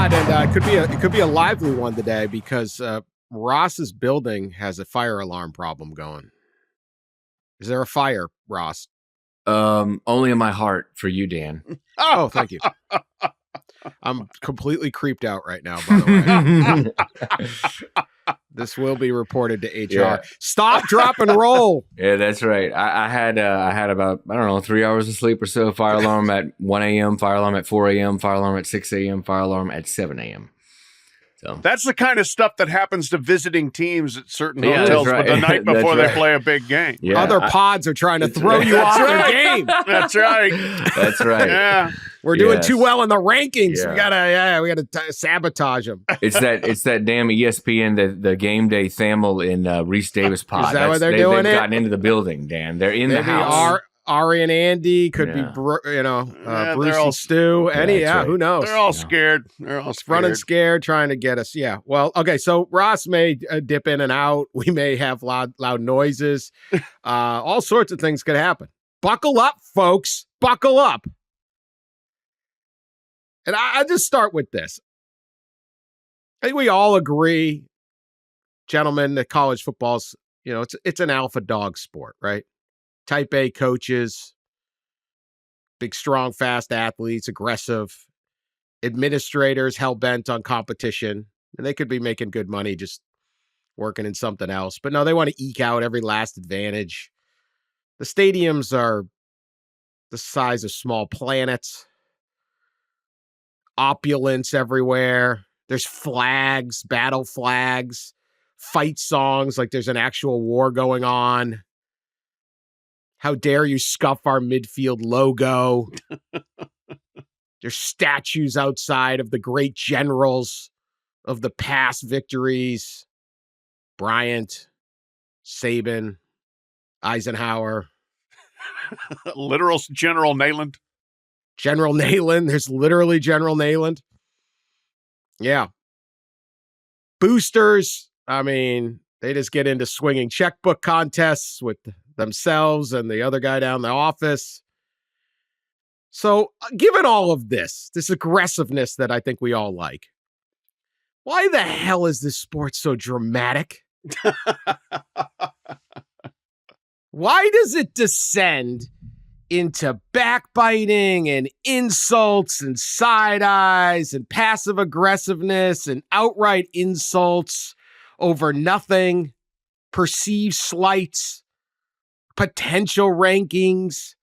odd, and it could be a lively one today because Ross's building has a fire alarm problem going. Is there a fire, Ross? Only in my heart for you, Dan. Oh, thank you. I'm completely creeped out right now, by the way. This will be reported to HR. Yeah. Stop, drop, and roll. Yeah, that's right. I had about, 3 hours of sleep or so. Fire alarm at 1 a.m., fire alarm at 4 a.m., fire alarm at 6 a.m., fire alarm at 7 a.m. So that's the kind of stuff that happens to visiting teams at certain hotels but the night before they play a big game. Yeah, other pods are trying to throw you off their game. That's right. That's right. Yeah. We're doing too well in the rankings. Yeah. We gotta sabotage them. It's that damn ESPN, the game day Thamel in Reese Davis pod. Is that what they're doing? They've gotten into the building, Dan. They're in the house. Ari and Andy could be, Bruce and Stu. Who knows? They're all scared. They're all running scared, trying to get us. Yeah. Well, okay. So Ross may dip in and out. We may have loud noises. All sorts of things could happen. Buckle up, folks. Buckle up. And I just start with this. I think we all agree, gentlemen, that college football's, it's an alpha dog sport, right? Type A coaches, big, strong, fast athletes, aggressive administrators, hell-bent on competition. And they could be making good money just working in something else. But no, they want to eke out every last advantage. The stadiums are the size of small planets. Opulence everywhere. There's flags, battle flags, fight songs like there's an actual war going on. How dare you scuff our midfield logo? There's statues outside of the great generals of the past victories. Bryant, Saban, Eisenhower. Literal General Neyland. General Neyland. There's literally General Neyland. Yeah. Boosters. I mean, they just get into swinging checkbook contests with themselves and the other guy down the office. So given all of this aggressiveness that I think we all like, why the hell is this sport so dramatic? Why does it descend into backbiting and insults and side eyes and passive aggressiveness and outright insults over nothing, perceived slights, potential rankings?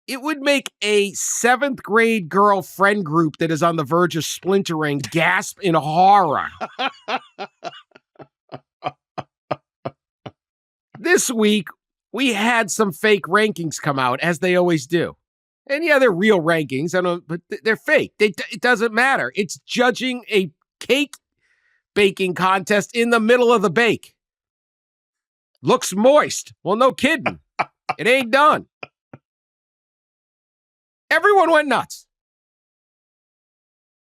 It would make a 7th grade girl friend group that is on the verge of splintering gasp in horror. This week, we had some fake rankings come out, as they always do. And yeah, they're real rankings, but they're fake. It doesn't matter. It's judging a cake baking contest in the middle of the bake. Looks moist. Well, no kidding. It ain't done. Everyone went nuts.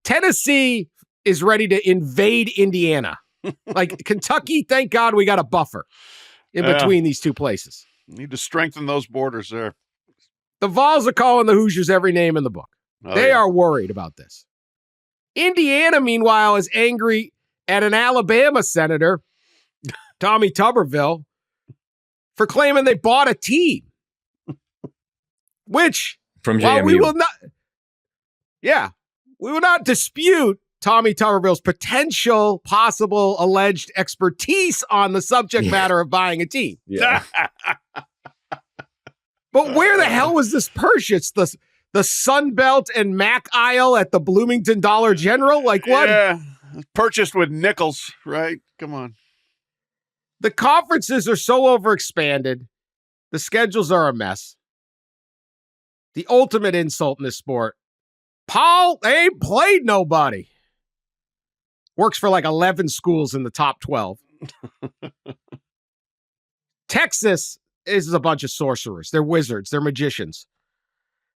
Tennessee is ready to invade Indiana. Like Kentucky, thank God we got a buffer in between these two places. Need to strengthen those borders there. The Vols are calling the Hoosiers every name in the book. They are worried about this. Indiana, meanwhile, is angry at an Alabama senator, Tommy Tuberville, for claiming they bought a team. Which, from JMU. While we will not dispute Tommy Tuberville's potential, possible, alleged expertise on the subject matter of buying a team. Yeah. But where the hell was this purchased? The Sun Belt and Mac aisle at the Bloomington Dollar General? Like what? Yeah, purchased with nickels, right? Come on. The conferences are so overexpanded. The schedules are a mess. The ultimate insult in this sport. Paul, they ain't played nobody. Works for like 11 schools in the top 12. Texas is a bunch of sorcerers. They're wizards. They're magicians.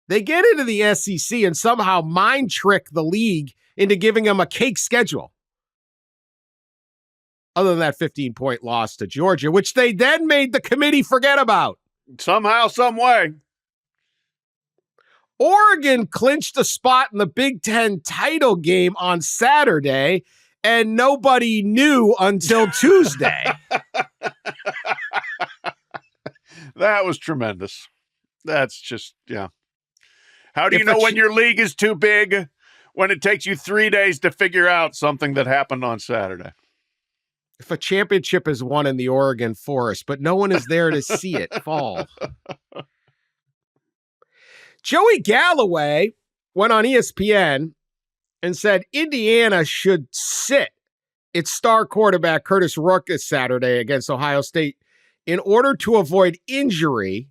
They get into the SEC and somehow mind trick the league into giving them a cake schedule. Other than that 15-point loss to Georgia, which they then made the committee forget about. Somehow, some way. Oregon clinched a spot in the Big Ten title game on Saturday, and nobody knew until Tuesday. That was tremendous. That's just, yeah. How do you know when your league is too big? When it takes you 3 days to figure out something that happened on Saturday. If a championship is won in the Oregon forest, but no one is there to see it fall. Joey Galloway went on ESPN and said Indiana should sit its star quarterback Curtis Rourke this Saturday against Ohio State in order to avoid injury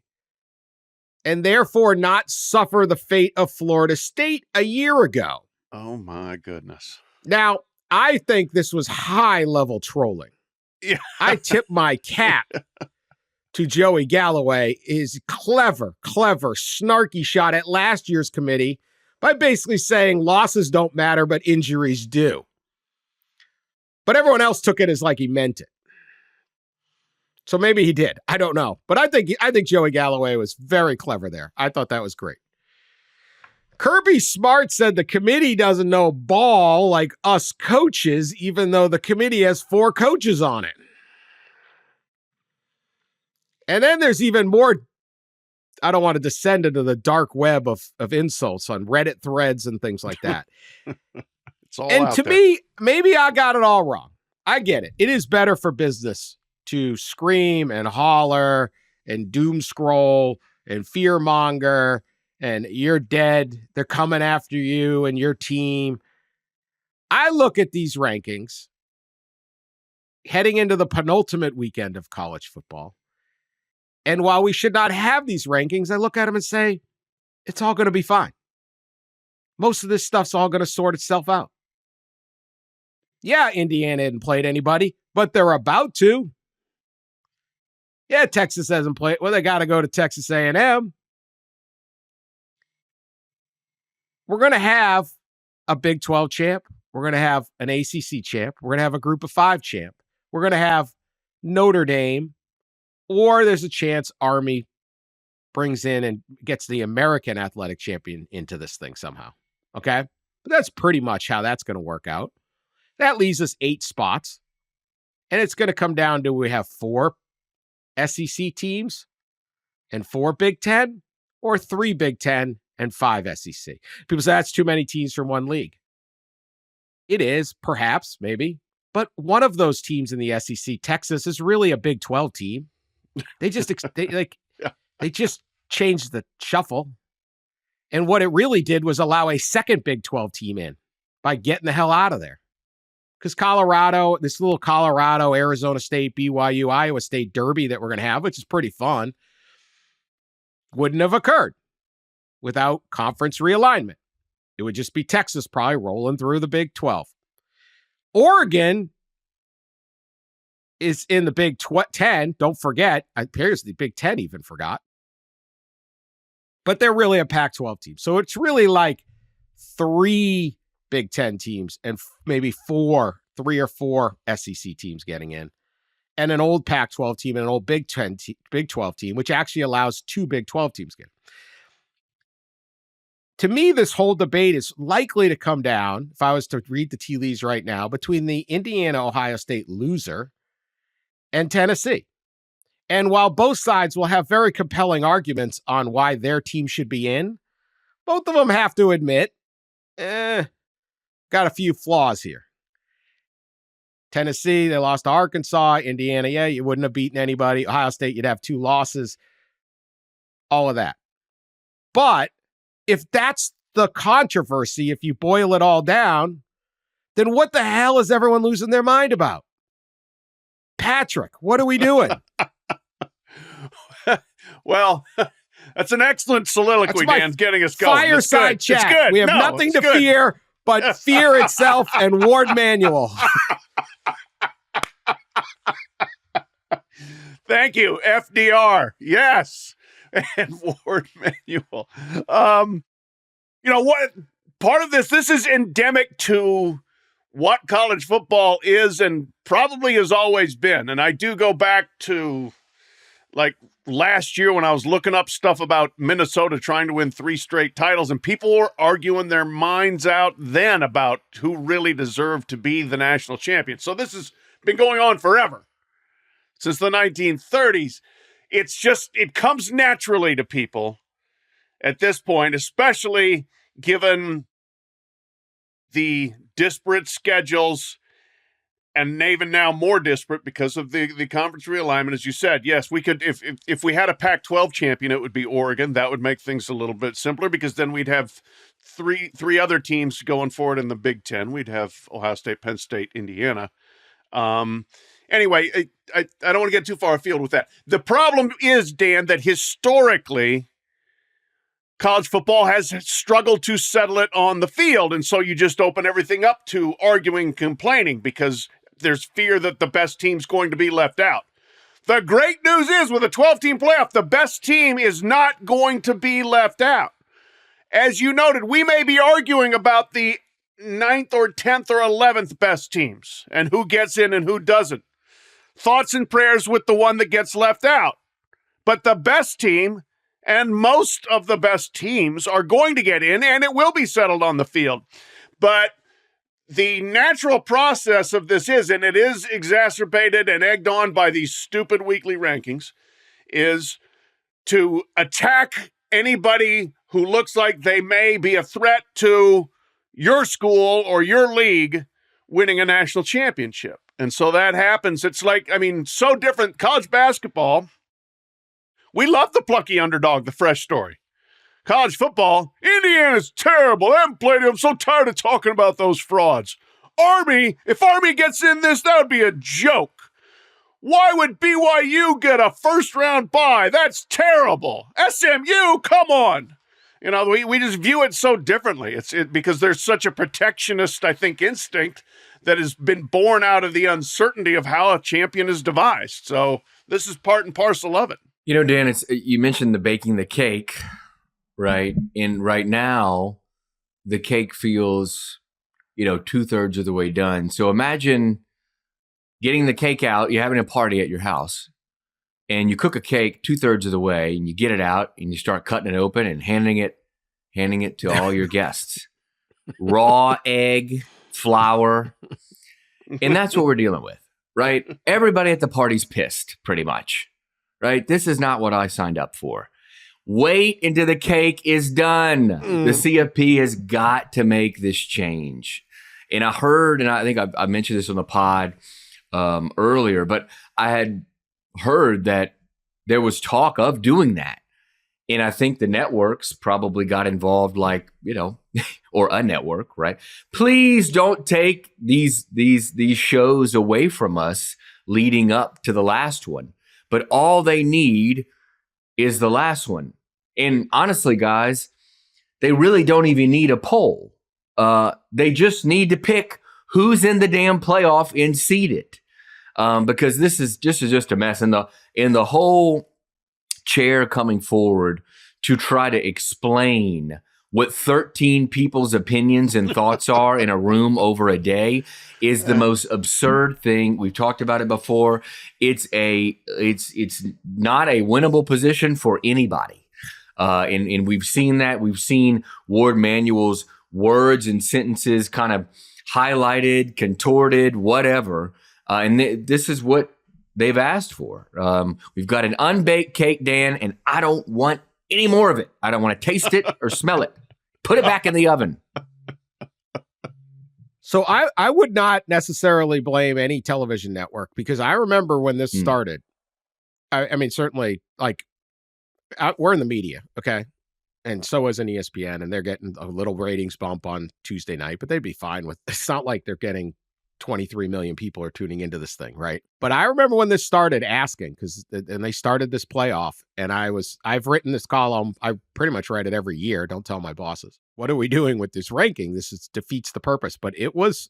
and therefore not suffer the fate of Florida State a year ago. Oh, my goodness. Now, I think this was high-level trolling. Yeah. I tip my cap to Joey Galloway, his clever, snarky shot at last year's committee by basically saying losses don't matter, but injuries do. But everyone else took it as like he meant it. So maybe he did. I don't know. But I think Joey Galloway was very clever there. I thought that was great. Kirby Smart said the committee doesn't know ball like us coaches, even though the committee has 4 coaches on it. And then there's even more. I don't want to descend into the dark web of insults on Reddit threads and things like that. It's all and out to there. me, maybe I got it all wrong. I get it. It is better for business to scream and holler and doom scroll and fearmonger and you're dead. They're coming after you and your team. I look at these rankings heading into the penultimate weekend of college football. And while we should not have these rankings, I look at them and say, it's all going to be fine. Most of this stuff's all going to sort itself out. Yeah, Indiana hadn't played anybody, but they're about to. Yeah, Texas hasn't played. Well, they got to go to Texas A&M. We're going to have a Big 12 champ. We're going to have an ACC champ. We're going to have a Group of 5 champ. We're going to have Notre Dame. Or there's a chance Army brings in and gets the American athletic champion into this thing somehow. Okay? But that's pretty much how that's going to work out. That leaves us 8 spots. And it's going to come down to we have 4 SEC teams and 4 Big Ten or 3 Big Ten and 5 SEC. People say that's too many teams from one league. It is, perhaps, maybe. But one of those teams in the SEC, Texas, is really a Big 12 team. They just they just changed the shuffle. And what it really did was allow a second Big 12 team in by getting the hell out of there. Because Colorado, this little Colorado, Arizona State, BYU, Iowa State derby that we're going to have, which is pretty fun, wouldn't have occurred without conference realignment. It would just be Texas probably rolling through the Big 12. Oregon is in the Big 10. Don't forget. Apparently the Big 10 even forgot. But they're really a Pac-12 team. So it's really like 3 Big 10 teams and maybe 3 or 4 SEC teams getting in. And an old Pac-12 team and an old Big 12 team, which actually allows 2 Big 12 teams to get in. To me, this whole debate is likely to come down, if I was to read the tea leaves right now, between the Indiana-Ohio State loser and Tennessee. And while both sides will have very compelling arguments on why their team should be in, both of them have to admit, got a few flaws here. Tennessee, they lost to Arkansas. Indiana, yeah, you wouldn't have beaten anybody. Ohio State, you'd have 2 losses. All of that. But if that's the controversy, if you boil it all down, then what the hell is everyone losing their mind about? Patrick, what are we doing? Well, that's an excellent soliloquy, Dan's getting us going. Fireside chat. It's good. We have nothing to fear but fear itself and Ward Manual. Thank you, FDR. Yes. And Ward Manual. You know what? Part of this is endemic to what college football is and probably has always been. And I do go back to like last year when I was looking up stuff about Minnesota trying to win 3 straight titles, and people were arguing their minds out then about who really deserved to be the national champion. So this has been going on forever, since the 1930s. It's just, it comes naturally to people at this point, especially given the disparate schedules, and even now more disparate because of the conference realignment. As you said, yes, we could, if we had a Pac-12 champion, it would be Oregon. That would make things a little bit simpler, because then we'd have three other teams going forward in the Big Ten. We'd have Ohio State, Penn State, Indiana. Anyway, I don't want to get too far afield with that. The problem is, Dan, that historically, college football has struggled to settle it on the field, and so you just open everything up to arguing, complaining, because there's fear that the best team's going to be left out. The great news is, with a 12-team playoff, the best team is not going to be left out. As you noted, we may be arguing about the 9th or 10th or 11th best teams and who gets in and who doesn't. Thoughts and prayers with the one that gets left out. But the best team and most of the best teams are going to get in, and it will be settled on the field. But the natural process of this is, and it is exacerbated and egged on by these stupid weekly rankings, is to attack anybody who looks like they may be a threat to your school or your league winning a national championship. And so that happens. It's like, I mean, so different. College basketball, we love the plucky underdog, the fresh story. College football, Indiana's terrible. I haven't played it. I'm so tired of talking about those frauds. Army, if Army gets in this, that would be a joke. Why would BYU get a first-round bye? That's terrible. SMU, come on. You know, we just view it so differently. It's because there's such a protectionist, I think, instinct that has been born out of the uncertainty of how a champion is devised. So this is part and parcel of it. You know, Dan, you mentioned the baking the cake, right? And right now, the cake feels, 2/3 of the way done. So imagine getting the cake out, you're having a party at your house, and you cook a cake 2/3 of the way, and you get it out, and you start cutting it open and handing it to all your guests. Raw egg, flour, and that's what we're dealing with, right? Everybody at the party's pissed, pretty much. Right? This is not what I signed up for. Wait until the cake is done. The CFP has got to make this change. And I heard, and I think I mentioned this on the pod earlier, but I had heard that there was talk of doing that. And I think the networks probably got involved, like, or a network, right? Please don't take these shows away from us leading up to the last one. But all they need is the last one. And honestly, guys, they really don't even need a poll. They just need to pick who's in the damn playoff and seed it. Because this is just a mess. And the whole chair coming forward to try to explain what 13 people's opinions and thoughts are in a room over a day is the most absurd thing. We've talked about it before. It's not a winnable position for anybody. And we've seen that. We've seen Ward Manuel's words and sentences kind of highlighted, contorted, whatever. And this is what they've asked for. We've got an unbaked cake, Dan, and I don't want any more of it. I don't want to taste it or smell it. Put it back in the oven. So I would not necessarily blame any television network, because I remember when this started. I mean, certainly, like, we're in the media, okay? And so is an ESPN, and they're getting a little ratings bump on Tuesday night, but they'd be fine with it. It's not like they're getting 23 million people are tuning into this thing, right? But I remember when this started asking, and they started this playoff, and I've written this column. I pretty much write it every year. Don't tell my bosses. What are we doing with this ranking? This defeats the purpose. But it was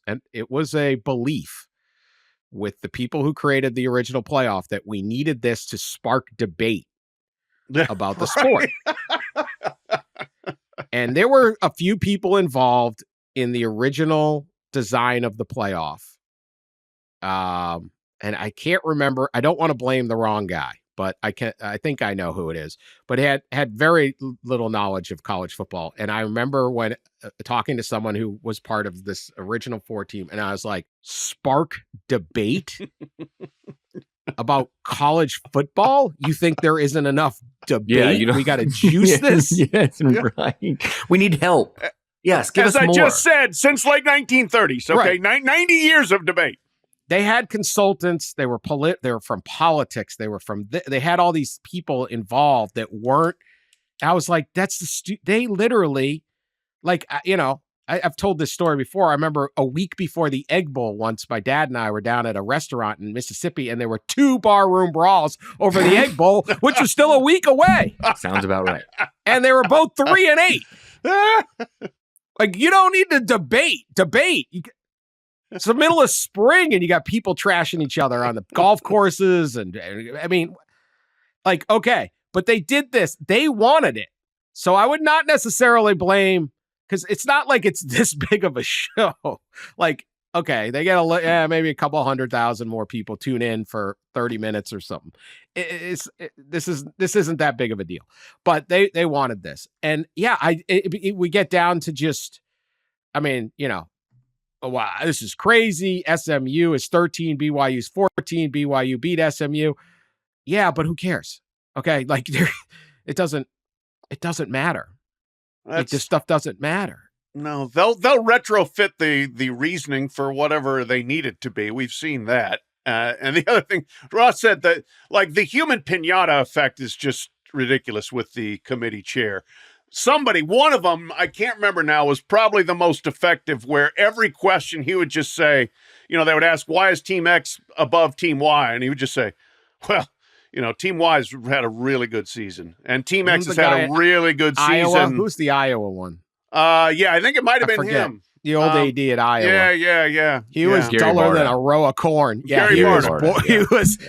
a belief with the people who created the original playoff that we needed this to spark debate about the sport. And there were a few people involved in the original design of the playoff. And I can't remember. I don't want to blame the wrong guy, but I think I know who it is. But he had very little knowledge of college football. And I remember when talking to someone who was part of this original Forde team, and I was like, spark debate about college football? You think there isn't enough debate? We got to juice this? Yes, right. We need help. Yes, give us more. As I just said, since late 1930s, okay? Right. 90 years of debate. They had consultants. They were they were from politics. They were from. They had all these people involved that weren't. I was like, they literally, like, I've told this story before. I remember a week before the Egg Bowl once, my dad and I were down at a restaurant in Mississippi, and there were 2 barroom brawls over the Egg Bowl, which was still a week away. Sounds about right. And they were both 3-8. Like, you don't need to debate. It's the middle of spring, and you got people trashing each other on the golf courses. And I mean, like, okay, but they did this. They wanted it. So I would not necessarily blame, because it's not like it's this big of a show. Like, okay, they get maybe a couple 100,000 more people tune in for 30 minutes or something. This isn't that big of a deal, but they wanted this. And yeah, we get down to just, I mean, wow, this is crazy. SMU is 13, BYU's 14. BYU beat SMU. Yeah, but who cares? Okay, like it doesn't matter. Like, this stuff doesn't matter. No, they'll retrofit the reasoning for whatever they need it to be. We've seen that. And the other thing, Ross said that, like, the human piñata effect is just ridiculous with the committee chair. One of them, I can't remember now, was probably the most effective, where every question he would just say, they would ask, why is Team X above Team Y? And he would just say, well, Team Y's had a really good season, and Team X has had a really good season. Who's the Iowa one? Yeah, I think it might have been him. The old AD at Iowa. Yeah. He was duller than a row of corn. Yeah, he was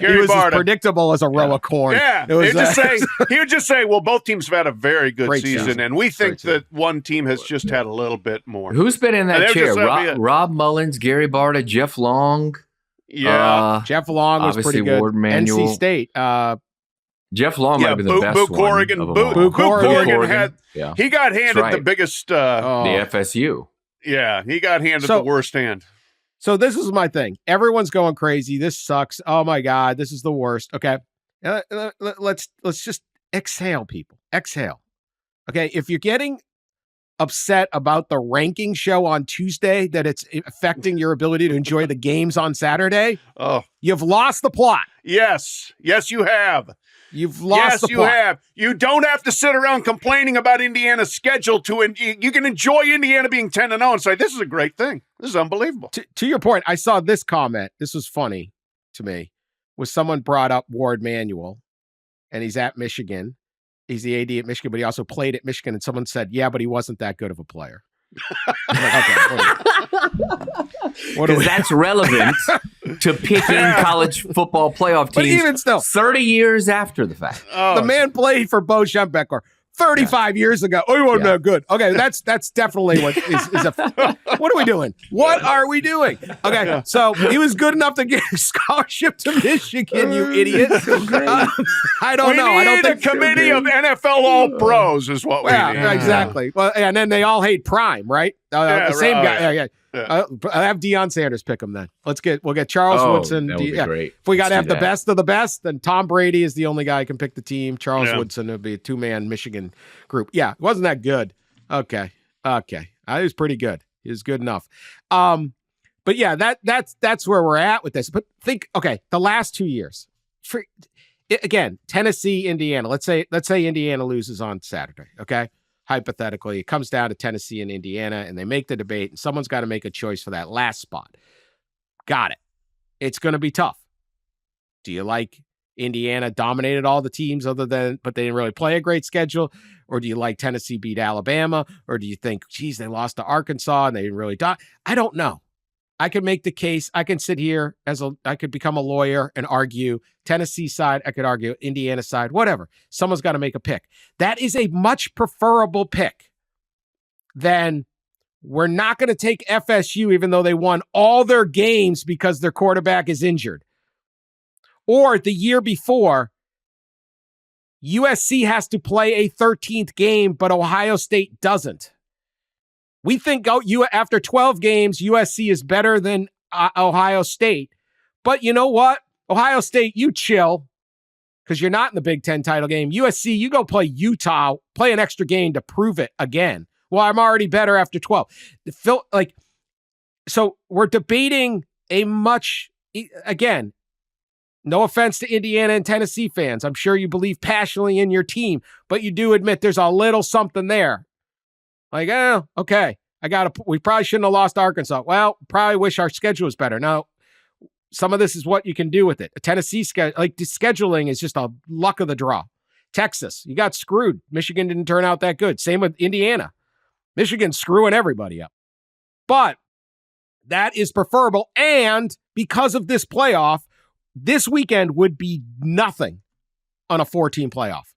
as predictable as a row of corn. Yeah, he would just say, well, both teams have had a very good season, and we think that one team has just had a little bit more. Who's been in that chair? Rob Mullins, Gary Barta, Jeff Long. Yeah. Jeff Long was pretty good. Ward Manuel. NC State. Jeff Long might have been the best Boo Corrigan. one. Boo Corrigan had. Yeah. He got handed the biggest. The FSU. Yeah, he got handed the worst hand. So this is my thing. Everyone's going crazy. This sucks. Oh my God, this is the worst. Okay, let's just exhale, people. Exhale. Okay, if you're getting upset about the ranking show on Tuesday, that it's affecting your ability to enjoy the games on Saturday, you've lost the plot. Yes, you have. You've lost the plot. Yes, you have. You don't have to sit around complaining about Indiana's schedule. You can enjoy Indiana being 10-0 and say, this is a great thing. This is unbelievable. To your point, I saw this comment. This was funny to me. Was someone brought up Ward Manuel, and he's at Michigan. He's the AD at Michigan, but he also played at Michigan. And someone said, yeah, but he wasn't that good of a player. Because that's relevant to picking college football playoff teams. But even still, 30 years after the fact. The man played for Bo Schembechler 35 years ago. Oh, he wasn't that good. Okay, that's definitely what is a. What are we doing? What are we doing? Okay, so he was good enough to get a scholarship to Michigan. You idiot! I don't know. I don't think a committee of NFL All-Pros is what we need. Exactly. Well, and then they all hate Prime, right? The same guy. Yeah. I have Deion Sanders pick him then. We'll get Charles Woodson. That would be great. If we got to have the best of the best, then Tom Brady is the only guy who can pick the team. Charles Woodson would be a 2-man Michigan group. Yeah, it wasn't that good. Okay. He was pretty good. He was good enough. But yeah, that's where we're at with this. But think, the last 2 years. Again, Tennessee, Indiana. Let's say Indiana loses on Saturday, okay? Hypothetically, it comes down to Tennessee and Indiana, and they make the debate, and someone's got to make a choice for that last spot. Got it. It's going to be tough. Do you like Indiana dominated all the teams but they didn't really play a great schedule? Or do you like Tennessee beat Alabama? Or do you think, geez, they lost to Arkansas and they didn't really I don't know. I could make the case. I can sit here I could become a lawyer and argue Tennessee side. I could argue Indiana side, whatever. Someone's got to make a pick. That is a much preferable pick than we're not going to take FSU, even though they won all their games because their quarterback is injured. Or the year before, USC has to play a 13th game, but Ohio State doesn't. We think after 12 games, USC is better than Ohio State. But you know what? Ohio State, you chill, because you're not in the Big Ten title game. USC, you go play Utah, play an extra game to prove it again. Well, I'm already better after 12. So we're debating again, no offense to Indiana and Tennessee fans. I'm sure you believe passionately in your team, but you do admit there's a little something there. Like, okay, we probably shouldn't have lost Arkansas. Well, probably wish our schedule was better. Now, some of this is what you can do with it. A Tennessee scheduling is just a luck of the draw. Texas, you got screwed. Michigan didn't turn out that good. Same with Indiana. Michigan screwing everybody up. But that is preferable. And because of this playoff, this weekend would be nothing on a 4-team playoff.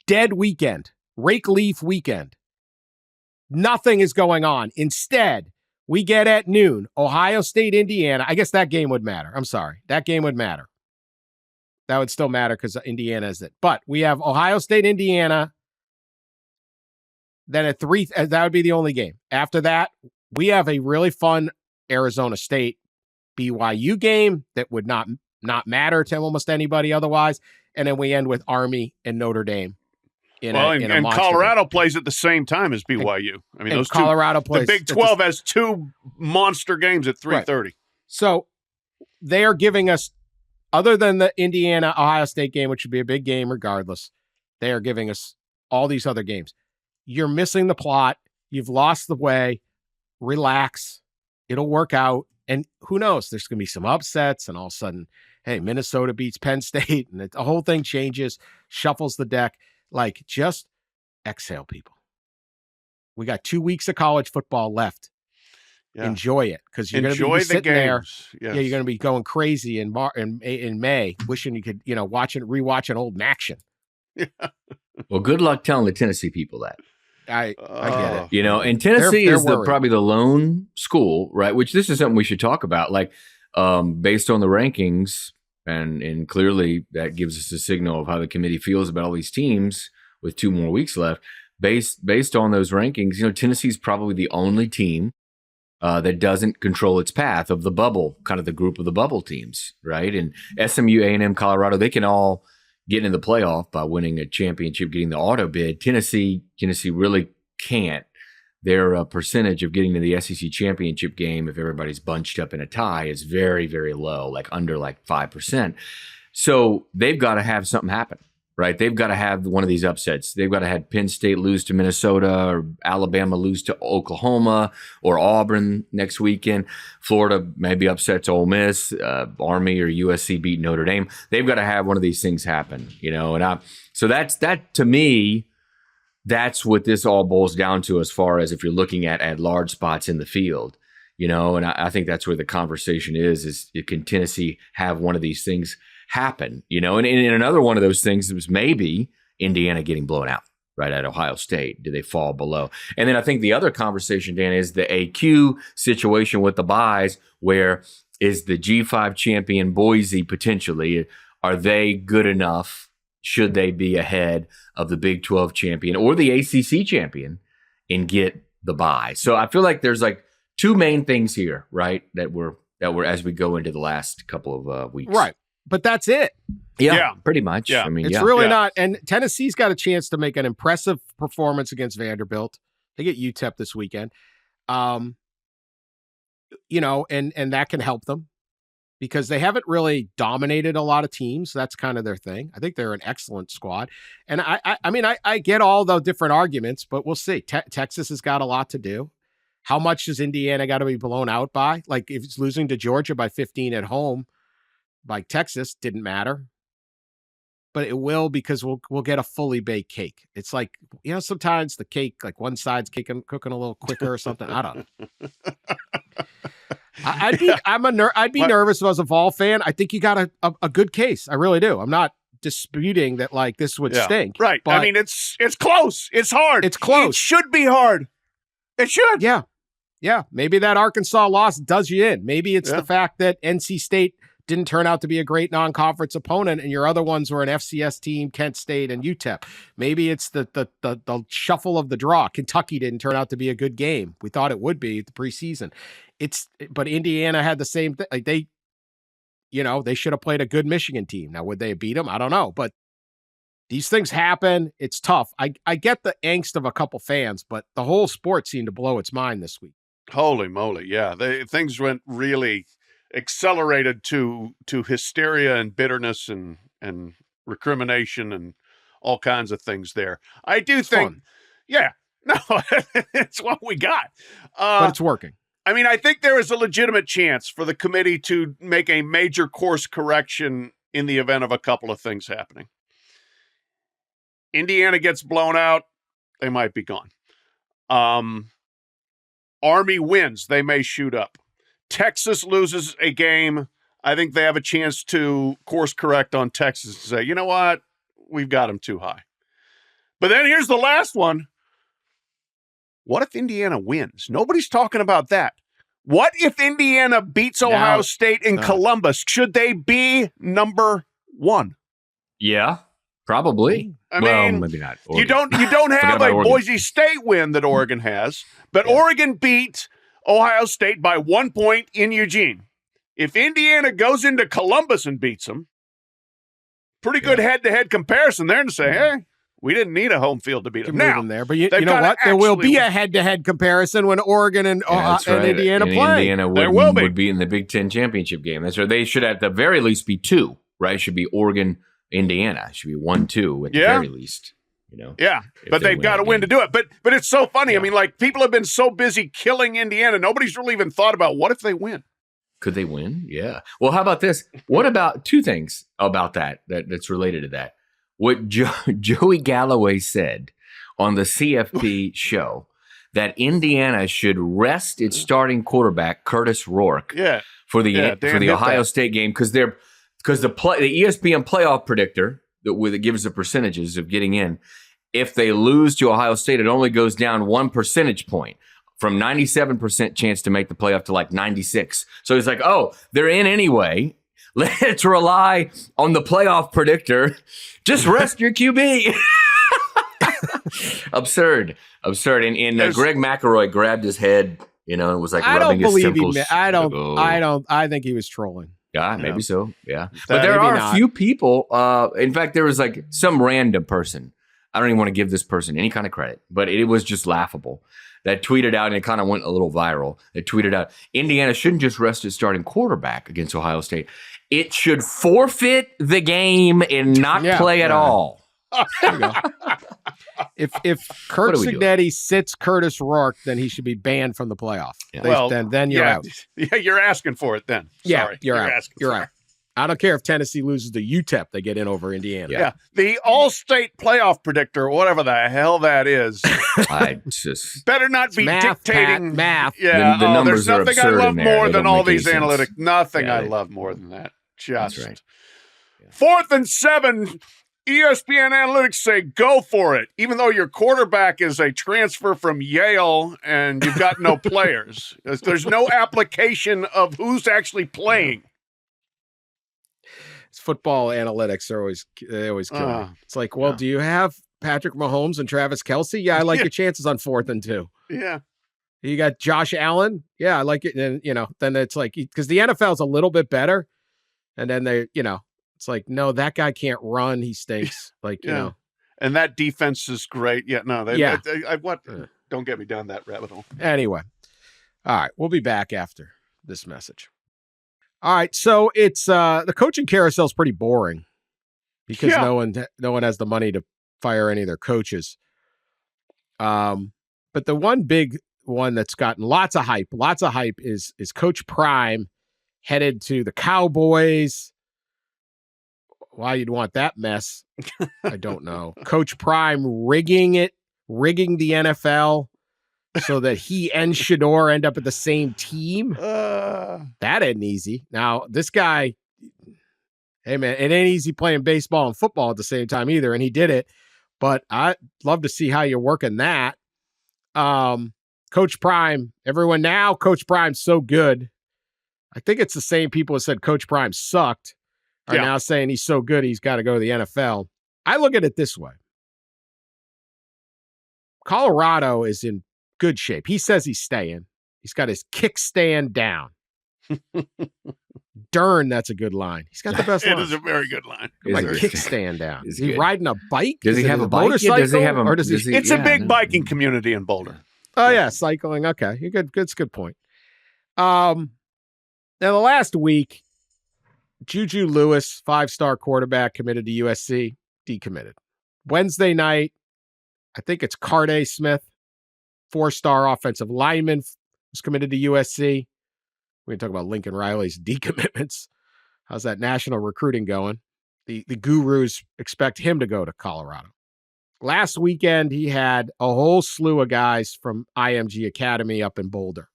Dead weekend. Rake leaf weekend. Nothing is going on. Instead, we get at noon, Ohio State, Indiana. I guess that game would matter. I'm sorry. That game would matter. That would still matter because Indiana is it. But we have Ohio State, Indiana. Then at 3, that would be the only game. After that, we have a really fun Arizona State BYU game that would not matter to almost anybody otherwise. And then we end with Army and Notre Dame. And Colorado plays at the same time as BYU. I mean, those Colorado plays. The Big 12 has 2 monster games at 3:30. Right. So they are giving us, other than the Indiana-Ohio State game, which would be a big game regardless, they are giving us all these other games. You're missing the plot. You've lost the way. Relax. It'll work out. And who knows? There's going to be some upsets, and all of a sudden, hey, Minnesota beats Penn State, and the whole thing changes, shuffles the deck. Like, just exhale, people. We got 2 weeks of college football left. Yeah. Enjoy it, because you're going to be sitting there. Yes. Yeah, you're going to be going crazy in May, wishing you could, rewatch an old action. Yeah. Well, good luck telling the Tennessee people that. I get it. And Tennessee is probably the lone school, right? Which this is something we should talk about. Like, based on the rankings, and clearly that gives us a signal of how the committee feels about all these teams with 2 more weeks left. Based on those rankings, Tennessee's probably the only team that doesn't control its path of the bubble, kind of the group of the bubble teams, right? And SMU, A&M, Colorado, they can all get into the playoff by winning a championship, getting the auto bid. Tennessee really can't. Their percentage of getting to the SEC championship game, if everybody's bunched up in a tie, is very, very low, like under 5%. So they've got to have something happen, right? They've got to have one of these upsets. They've got to have Penn State lose to Minnesota, or Alabama lose to Oklahoma, or Auburn next weekend. Florida maybe upsets Ole Miss, Army or USC beat Notre Dame. They've got to have one of these things happen, so that to me. That's what this all boils down to, as far as if you're looking at large spots in the field, and I think that's where the conversation is can Tennessee have one of these things happen, and another one of those things was maybe Indiana getting blown out, right, at Ohio State. Do they fall below? And then I think the other conversation, Dan, is the AQ situation with the buys, where is the G5 champion Boise potentially, are they good enough? Should they be ahead of the Big 12 champion or the ACC champion and get the bye? So I feel like there's 2 main things here, right, that we're as we go into the last couple of weeks. Right. But that's it. Yeah, pretty much. Yeah. I mean, it's really not. And Tennessee's got a chance to make an impressive performance against Vanderbilt. They get UTEP this weekend. And that can help them, because they haven't really dominated a lot of teams. That's kind of their thing. I think they're an excellent squad. And I get all the different arguments, but we'll see. Texas has got a lot to do. How much does Indiana got to be blown out by? Like, if it's losing to Georgia by 15 at home, like Texas, didn't matter. But it will, because we'll get a fully baked cake. It's like, sometimes the cake, like one side's cooking a little quicker or something. I don't know. I'd be nervous if I was a Vol fan. I think you got a good case. I really do. I'm not disputing that this would stink. Right. But I mean, it's close. It's hard. It's close. It should be hard. It should. Yeah. Yeah. Maybe that Arkansas loss does you in. Maybe it's the fact that NC State didn't turn out to be a great non-conference opponent, and your other ones were an FCS team, Kent State, and UTEP. Maybe it's the shuffle of the draw. Kentucky didn't turn out to be a good game. We thought it would be the preseason. But Indiana had the same thing. Like they should have played a good Michigan team. Now, would they have beat them? I don't know. But these things happen. It's tough. I get the angst of a couple fans, but the whole sport seemed to blow its mind this week. Holy moly. Yeah. Things went really accelerated to hysteria and bitterness and recrimination and all kinds of things there. I do think, fun. Yeah, no, it's what we got. But it's working. I mean, I think there is a legitimate chance for the committee to make a major course correction in the event of a couple of things happening. Indiana gets blown out, they might be gone. Army wins, they may shoot up. Texas loses a game, I think they have a chance to course correct on Texas and say, you know what, we've got them too high. But then here's the last one. What if Indiana wins? Nobody's talking about that. What if Indiana beats Ohio State in Columbus? Should they be number 1? Yeah, probably. I mean, maybe not. You don't have a Boise State win that Oregon has, but Oregon beat Ohio State by 1 point in Eugene. If Indiana goes into Columbus and beats them, pretty good head-to-head comparison there to say, hey, we didn't need a home field to beat them. Now, there, but you know what? There will be a head-to-head comparison when Oregon and Indiana play. Indiana would be in the Big Ten championship game. That's right. They should at the very least be 2, right? Should be Oregon, Indiana. Should be 1-2 at the very least. Yeah, but they've got to win to do it. But it's so funny. Yeah. I mean, like, people have been so busy killing Indiana. Nobody's really even thought about what if they win? Could they win? Yeah. Well, how about this? What about 2 things about that's related to that? What Joey Galloway said on the CFB show, that Indiana should rest its starting quarterback, Curtis Rourke, for the Ohio State game because the ESPN playoff predictor that gives the percentages of getting in, if they lose to Ohio State, it only goes down 1 percentage point from 97% chance to make the playoff to like 96. So he's like, oh, they're in anyway. Let's rely on the playoff predictor. Just rest your QB. Absurd. And Greg McElroy grabbed his head, and was like rubbing his temples. I think he was trolling. Yeah, maybe so. Yeah. But there are a few people. In fact, there was like some random person. I don't even want to give this person any kind of credit, but it was just laughable. That tweeted out, and it kind of went a little viral. It tweeted out, Indiana shouldn't just rest its starting quarterback against Ohio State. It should forfeit the game and not play at all. There you go. If Kurt Cignetti sits Curtis Rourke, then he should be banned from the playoff. Yeah. Then you're out. Yeah, you're asking for it then. Sorry, you're out. You're out. I don't care if Tennessee loses to UTEP, they get in over Indiana. Yeah. The all-state playoff predictor, whatever the hell that is, I just better not be dictating math. Yeah, the numbers there's nothing I love more than all these analytics. Nothing I they, love more than that. Just that's right. 4th and 7. ESPN analytics say go for it, even though your quarterback is a transfer from Yale and you've got no players. There's no application of who's actually playing. Football analytics are always kill me. It's like, well, do you have Patrick Mahomes and Travis Kelce? Yeah, I like your chances on 4th and 2. Yeah. You got Josh Allen. Yeah, I like it. And, then it's like, because the NFL is a little bit better. And then it's like, no, that guy can't run. He stinks. Like, And that defense is great. Yeah, no. Don't get me down that rabbit hole. Anyway. All right. We'll be back after this message. All right, so it's the coaching carousel is pretty boring because no one has the money to fire any of their coaches. But the one big one that's gotten lots of hype is Coach Prime headed to the Cowboys. Why you'd want that mess, I don't know. Coach Prime rigging the NFL so that he and Shador end up at the same team. That ain't easy. Now, this guy, hey, man, it ain't easy playing baseball and football at the same time either, and he did it. But I'd love to see how you're working that. Coach Prime, everyone now, Coach Prime's so good. I think it's the same people who said Coach Prime sucked are now saying he's so good he's got to go to the NFL. I look at it this way. Colorado is in good shape. He says he's staying. He's got his kickstand down. Darn, that's a good line. He's got the best line. It is a very good line. Like kickstand down. Is he riding a bike? Does he have a bike? Motorcycle? Does he have a? Or does he? It's a big biking community in Boulder. Oh yeah, cycling. Okay, you good. That's a good point. Now the last week, Juju Lewis, 5-star quarterback, committed to USC, decommitted. Wednesday night, I think it's Carday Smith, 4-star offensive lineman, was committed to USC. We can talk about Lincoln Riley's decommitments. How's that national recruiting going? The gurus expect him to go to Colorado. Last weekend, he had a whole slew of guys from IMG Academy up in Boulder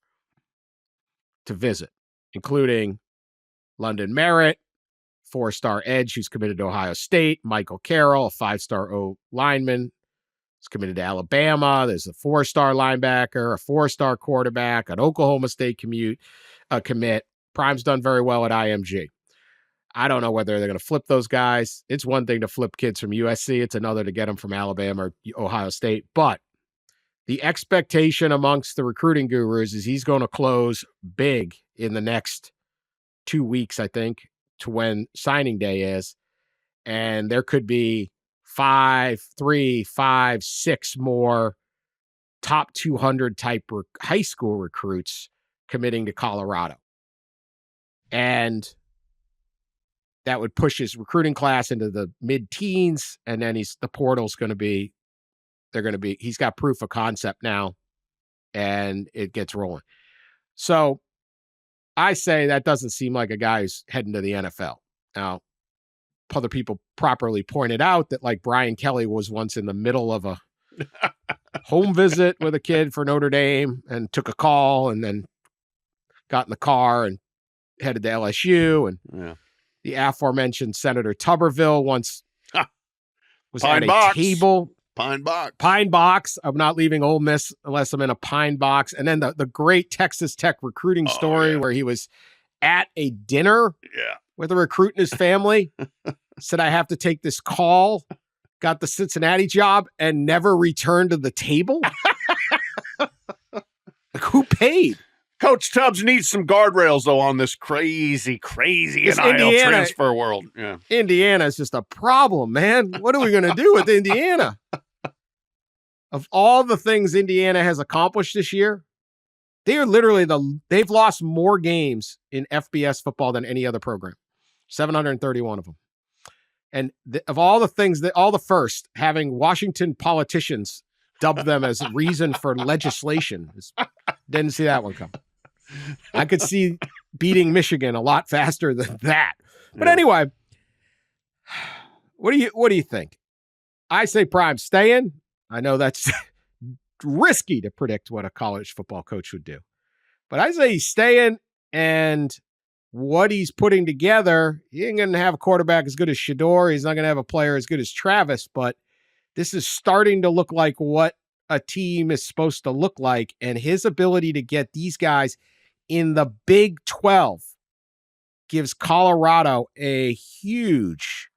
to visit, including London Merritt, 4-star edge who's committed to Ohio State, Michael Carroll, a 5-star O lineman, is committed to Alabama. There's a 4-star linebacker, a 4-star quarterback, an Oklahoma State commit. Prime's done very well at IMG. I don't know whether they're going to flip those guys. It's one thing to flip kids from USC. It's another to get them from Alabama or Ohio State. But the expectation amongst the recruiting gurus is he's going to close big in the next 2 weeks, I think, to when signing day is. And there could be 5, 6 more top 200 type high school recruits committing to Colorado. And that would push his recruiting class into the mid-teens. And then he's got proof of concept now, and it gets rolling. So I say that doesn't seem like a guy who's heading to the NFL. Now, other people properly pointed out that like Brian Kelly was once in the middle of a home visit with a kid for Notre Dame and took a call and then got in the car and headed to LSU. And the aforementioned Senator Tuberville once was Pine at box. a table. Pine box. I'm not leaving Ole Miss unless I'm in a pine box. And then the great Texas Tech recruiting story where he was at a dinner with a recruit and his family, said, I have to take this call, got the Cincinnati job, and never returned to the table. Like, who paid? Coach Tubbs needs some guardrails, though, on this crazy NIL transfer world. Yeah. Indiana is just a problem, man. What are we going to do with Indiana? Of all the things Indiana has accomplished this year, they are literally they've lost more games in FBS football than any other program. 731 of them. And of all the things all the first, having Washington politicians dub them as a reason for legislation, didn't see that one come. I could see beating Michigan a lot faster than that. But anyway, what do you think? I say Prime staying. I know that's risky to predict what a college football coach would do. But I say he's staying, and what he's putting together, he ain't going to have a quarterback as good as Shador. He's not going to have a player as good as Travis, but this is starting to look like what a team is supposed to look like, and his ability to get these guys in the Big 12 gives Colorado a huge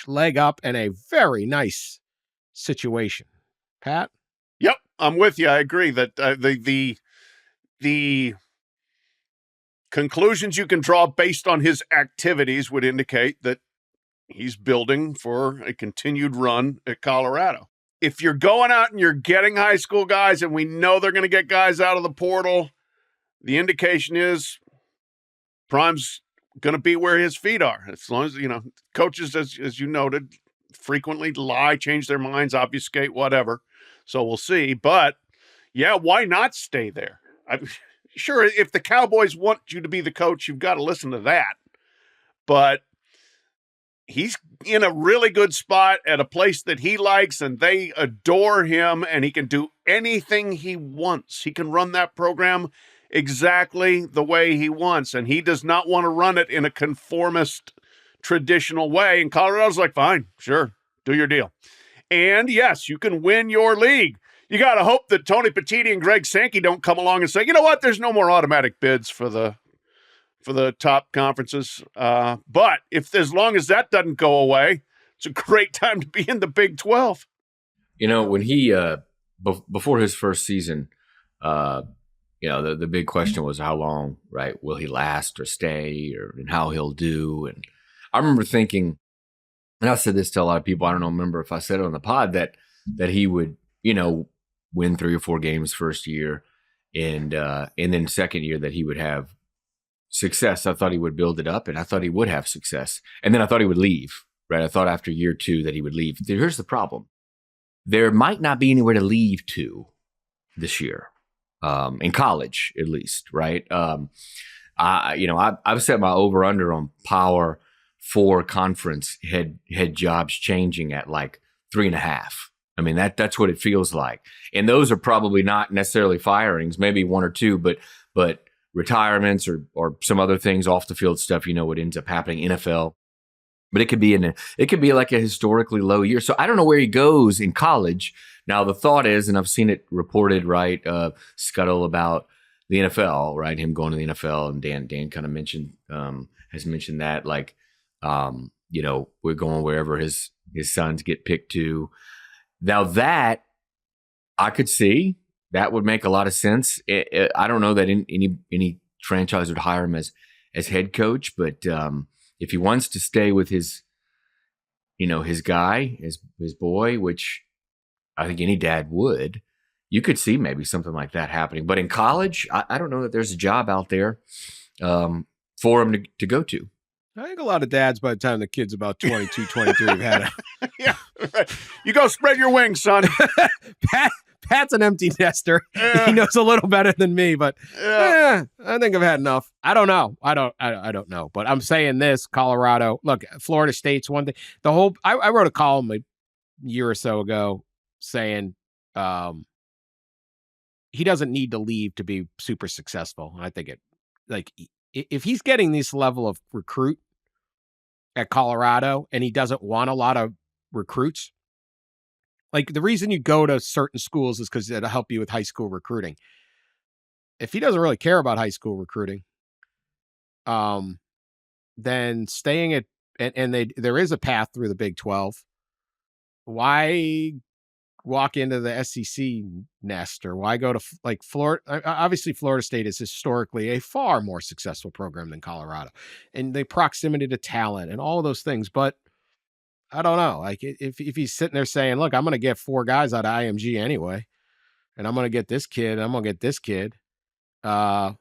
leg up and a very nice situation. Pat? Yep, I'm with you. I agree that the conclusions you can draw based on his activities would indicate that he's building for a continued run at Colorado. If you're going out and you're getting high school guys, and we know they're going to get guys out of the portal, the indication is Prime's going to be where his feet are. As long as, coaches, as you noted, frequently lie, change their minds, obfuscate, whatever. So we'll see. But, yeah, why not stay there? Sure, if the Cowboys want you to be the coach, you've got to listen to that. But he's in a really good spot at a place that he likes, and they adore him, and he can do anything he wants. He can run that program exactly the way he wants, and he does not want to run it in a conformist, traditional way. And Colorado's like, fine, sure, do your deal. And yes, you can win your league. You got to hope that Tony Petitti and Greg Sankey don't come along and say, you know what, there's no more automatic bids for the top conferences. But as long as that doesn't go away, it's a great time to be in the Big 12. When he before his first season, the big question was how long, right? Will he last or stay, and how he'll do? And I remember thinking, and I said this to a lot of people. I don't remember if I said it on the pod that he would, win 3 or 4 games first year, and then second year that he would have success. I thought he would build it up, and I thought he would have success, and then I thought he would leave. Right? I thought after year 2 that he would leave. Here's the problem: there might not be anywhere to leave to this year, in college at least. Right? I've set my over under on Power 4 conference head jobs changing at like 3.5. I mean, that's what it feels like. And those are probably not necessarily firings, maybe 1 or 2, but retirements or some other things off the field stuff, what ends up happening NFL. But it could be like a historically low year. So I don't know where he goes in college. Now the thought is, and I've seen it reported, right, scuttle about the NFL, right, him going to the NFL, and Dan kind of has mentioned that, like, we're going wherever his sons get picked to. Now that I could see, that would make a lot of sense. I don't know that any franchise would hire him as head coach, but if he wants to stay with his guy, his boy, which I think any dad would, you could see maybe something like that happening. But in college, I don't know that there's a job out there for him to go to. I think a lot of dads, by the time the kid's about 22, 23, have had it. Yeah, right. You go spread your wings, son. Pat's an empty nester. Yeah. He knows a little better than me, but I think I've had enough. I don't know. I don't know. But I'm saying this, Colorado. Look, Florida State's one thing. I wrote a column a year or so ago saying he doesn't need to leave to be super successful. I think if he's getting this level of recruit at Colorado and he doesn't want a lot of recruits, like the reason you go to certain schools is because it'll help you with high school recruiting. If he doesn't really care about high school recruiting, then staying at, there is a path through the Big 12. Why walk into the SEC nest, or why go to like Florida? Obviously, Florida State is historically a far more successful program than Colorado, and the proximity to talent and all of those things. But I don't know. Like if he's sitting there saying, "Look, I'm going to get 4 guys out of IMG anyway, and I'm going to get this kid, and I'm going to get this kid." I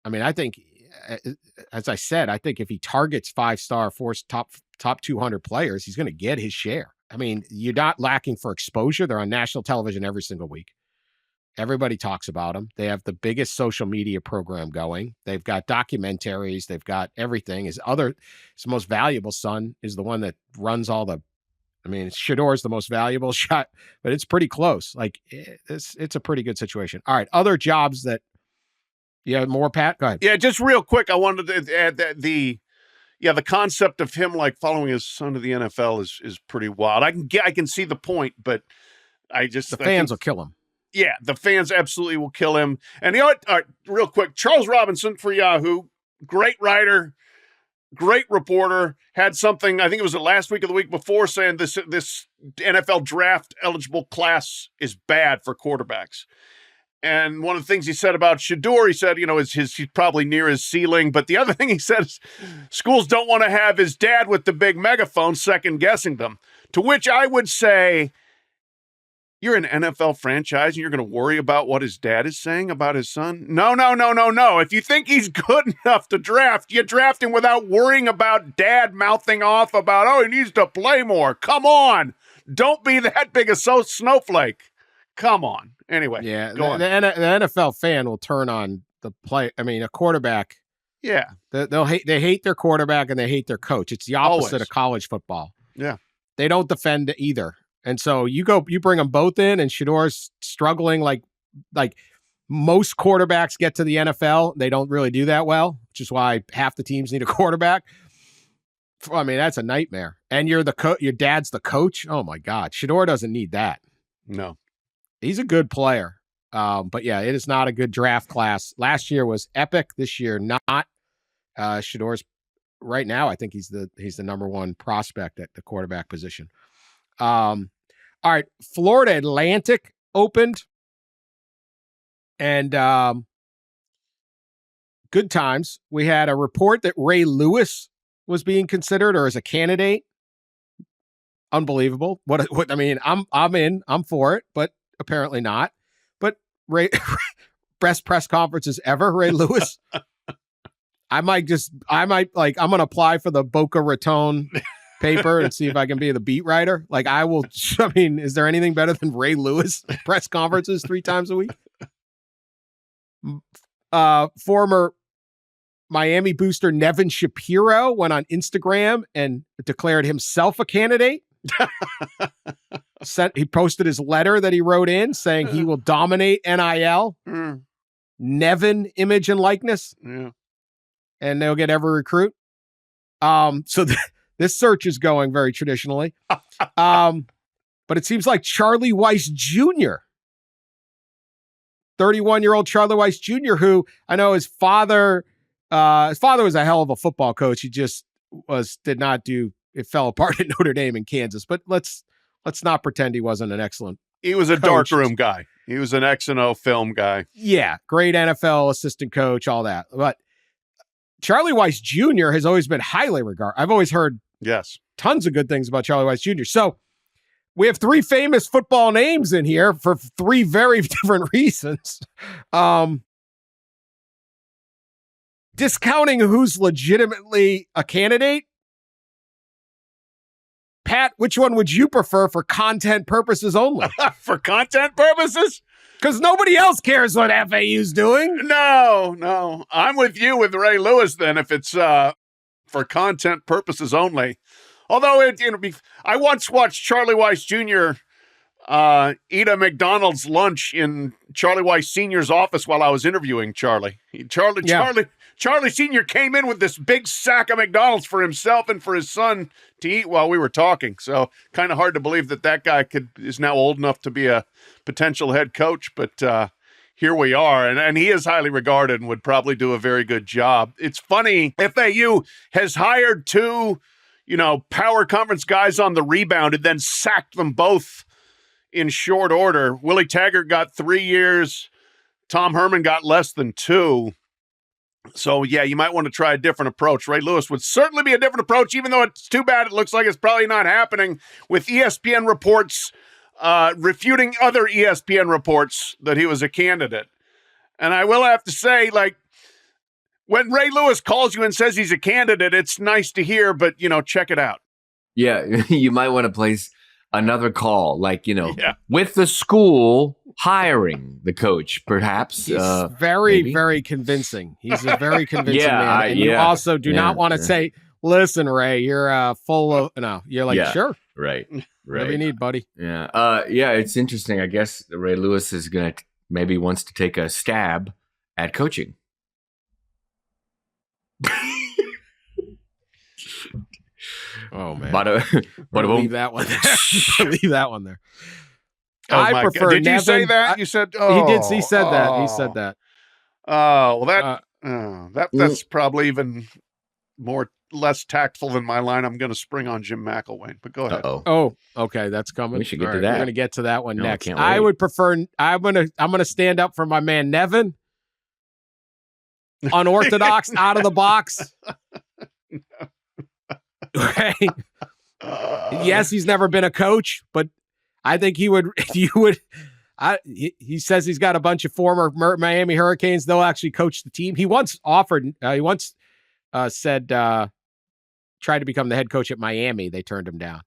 mean, I think, as I said, I think if he targets 5-star, 4 top 200 players, he's going to get his share. I mean, you're not lacking for exposure. They're on national television every single week. Everybody talks about them. They have the biggest social media program going. They've got documentaries. They've got everything. His most valuable son is the one that runs all the, Shador's the most valuable shot, but it's pretty close. Like it's a pretty good situation. All right. Other jobs that, more, Pat? Go ahead. Yeah, just real quick. I wanted to add that the concept of him like following his son to the NFL is pretty wild. I can see the point, but I think fans will kill him. Yeah, the fans absolutely will kill him. And real quick, Charles Robinson for Yahoo, great writer, great reporter, had something, I think it was the last week or the week before, saying this NFL draft eligible class is bad for quarterbacks. And one of the things he said about Shador, he said, he's probably near his ceiling. But the other thing he said is schools don't want to have his dad with the big megaphone second guessing them. To which I would say, you're an NFL franchise and you're going to worry about what his dad is saying about his son? No. If you think he's good enough to draft, you draft him without worrying about dad mouthing off about, he needs to play more. Come on. Don't be that big a snowflake. Come on. Anyway, yeah, the NFL fan will turn on the play. A quarterback. Yeah, they hate their quarterback and they hate their coach. It's the opposite of college football. Yeah, they don't defend either, and so you bring them both in, and Shador's struggling like most quarterbacks get to the NFL. They don't really do that well, which is why half the teams need a quarterback. That's a nightmare. And you're your dad's the coach. Oh my God, Shador doesn't need that. No. He's a good player. But yeah, it is not a good draft class. Last year was epic. This year, not. Shador's right now, I think he's the number one prospect at the quarterback position. All right, Florida Atlantic opened, and good times. We had a report that Ray Lewis was being considered or as a candidate. Unbelievable. What I mean, I'm for it, but apparently not. But Ray, best press conferences ever, Ray Lewis. I'm going to apply for the Boca Raton paper and see if I can be the beat writer. Like I will, I mean, is there anything better than Ray Lewis press conferences 3 times a week? Former Miami booster Nevin Shapiro went on Instagram and declared himself a candidate. He posted his letter that he wrote in saying he will dominate NIL. Nevin image and likeness. Yeah. And they'll get every recruit. So this search is going very traditionally. But it seems like Charlie Weiss Jr., 31-year-old Charlie Weiss Jr., who I know his father was a hell of a football coach. He just it fell apart at Notre Dame in Kansas. But let's not pretend he wasn't an excellent He was a coach. darkroom guy. He was an X&O film guy. Yeah, great NFL assistant coach, all that. But Charlie Weiss Jr. has always been highly regarded. I've always heard tons of good things about Charlie Weiss Jr. So we have 3 famous football names in here for 3 very different reasons. Discounting who's legitimately a candidate. Pat, which one would you prefer for content purposes only? For content purposes? Because nobody else cares what FAU's doing. No. I'm with you with Ray Lewis then if it's for content purposes only. Although I once watched Charlie Weiss Jr. Eat a McDonald's lunch in Charlie Weiss Sr.'s office while I was interviewing Charlie. Charlie Sr. came in with this big sack of McDonald's for himself and for his son to eat while we were talking. So kind of hard to believe that guy is now old enough to be a potential head coach. But here we are. And he is highly regarded and would probably do a very good job. It's funny, FAU has hired 2, power conference guys on the rebound and then sacked them both in short order. Willie Taggart got 3 years. Tom Herman got less than 2. So, yeah, you might want to try a different approach. Ray Lewis would certainly be a different approach, even though it's too bad it looks like it's probably not happening, with ESPN reports refuting other ESPN reports that he was a candidate. And I will have to say, when Ray Lewis calls you and says he's a candidate, it's nice to hear, but, check it out. Yeah, you might want to place another call, with the school hiring the coach, perhaps. He's very convincing. He's a very convincing man. And you also do not want to say, listen, Ray, you're full of, no, you're like, sure. Right. Whatever you need, buddy. Yeah. It's interesting. I guess Ray Lewis is maybe wants to take a stab at coaching. Oh man! Leave that one there. Leave that one there. Oh, I prefer. Did Nevin. you say that? You said he did. He said that. He said that. Oh well, that's probably even less tactful than my line. I'm going to spring on Jim McElwain, but go ahead. Oh, okay, that's coming. We should get to that. We're going to get to that one next. I would prefer. I'm gonna stand up for my man Nevin. Unorthodox, out of the box. Okay. Yes, he's never been a coach, but I think he would. He says he's got a bunch of former Miami Hurricanes. They'll actually coach the team. He once offered. He once said tried to become the head coach at Miami. They turned him down.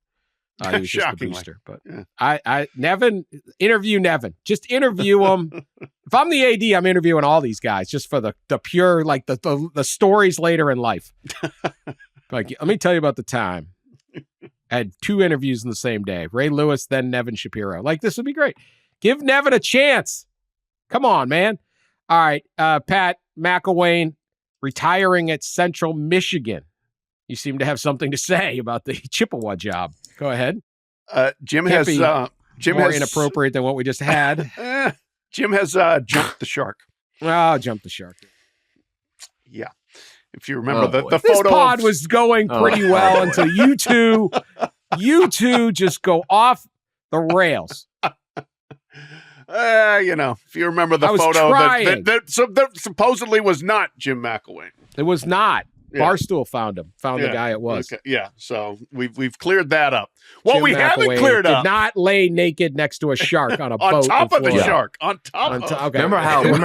He was just a booster. But yeah. Nevin, interview Nevin. Just interview him. If I'm the AD, I'm interviewing all these guys just for the pure, the stories later in life. Let me tell you about the time. I had 2 interviews in the same day. Ray Lewis, then Nevin Shapiro. This would be great. Give Nevin a chance. Come on, man. All right. Pat McElwain retiring at Central Michigan. You seem to have something to say about the Chippewa job. Go ahead. Jim Can't has be Jim more has inappropriate than what we just had. Jim has jumped the shark. Oh, jump the shark. Yeah. If you remember the This photo pod was going pretty well until you two just go off the rails. If you remember the photo that supposedly was not Jim McElwain. It was not. Yeah. Barstool found the guy it was. Okay. Yeah. So we've cleared that up. What we haven't McElwain cleared up. did not lay naked next to a shark on a on boat. top of the Florida. shark. On top of okay. Remember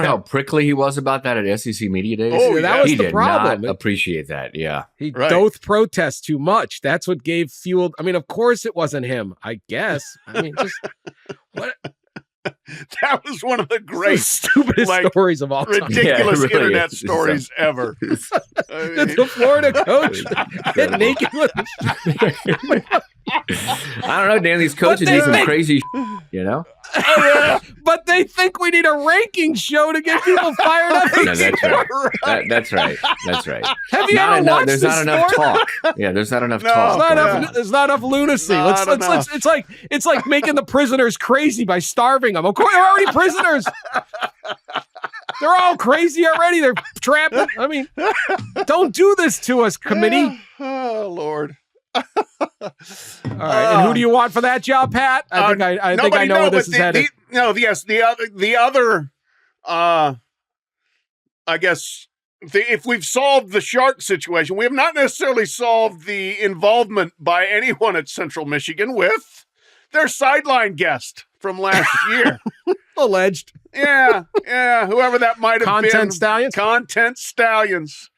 how prickly he was about that at SEC Media Days? Oh, yeah, that was he the did problem. not appreciate that. Yeah. He doth protest too much. That's what gave fuel. I mean, of course it wasn't him, I guess. I mean, just what? That was one of the great, stupidest stories of all time. Ridiculous really internet is. stories ever. The Florida coach get naked with I don't know, Dan. These coaches do some crazy, But they think we need a ranking show to get people fired up. No, that's right. That's right. That's right. Have you ever watched There's this not enough sport? talk. Yeah, there's not enough talk. There's not enough lunacy. Not It's like making the prisoners crazy by starving them. Of course, they're already prisoners. They're all crapped. Already. They're trapped. I mean, don't do this to us, committee. Oh, Lord. All right, and who do you want for that job, Pat? I think I know where this is headed. The other, I guess, if we've solved the shark situation, we have not necessarily solved the involvement by anyone at Central Michigan with their sideline guest from last year. Alleged. Yeah, whoever that might have been. Content Stallions.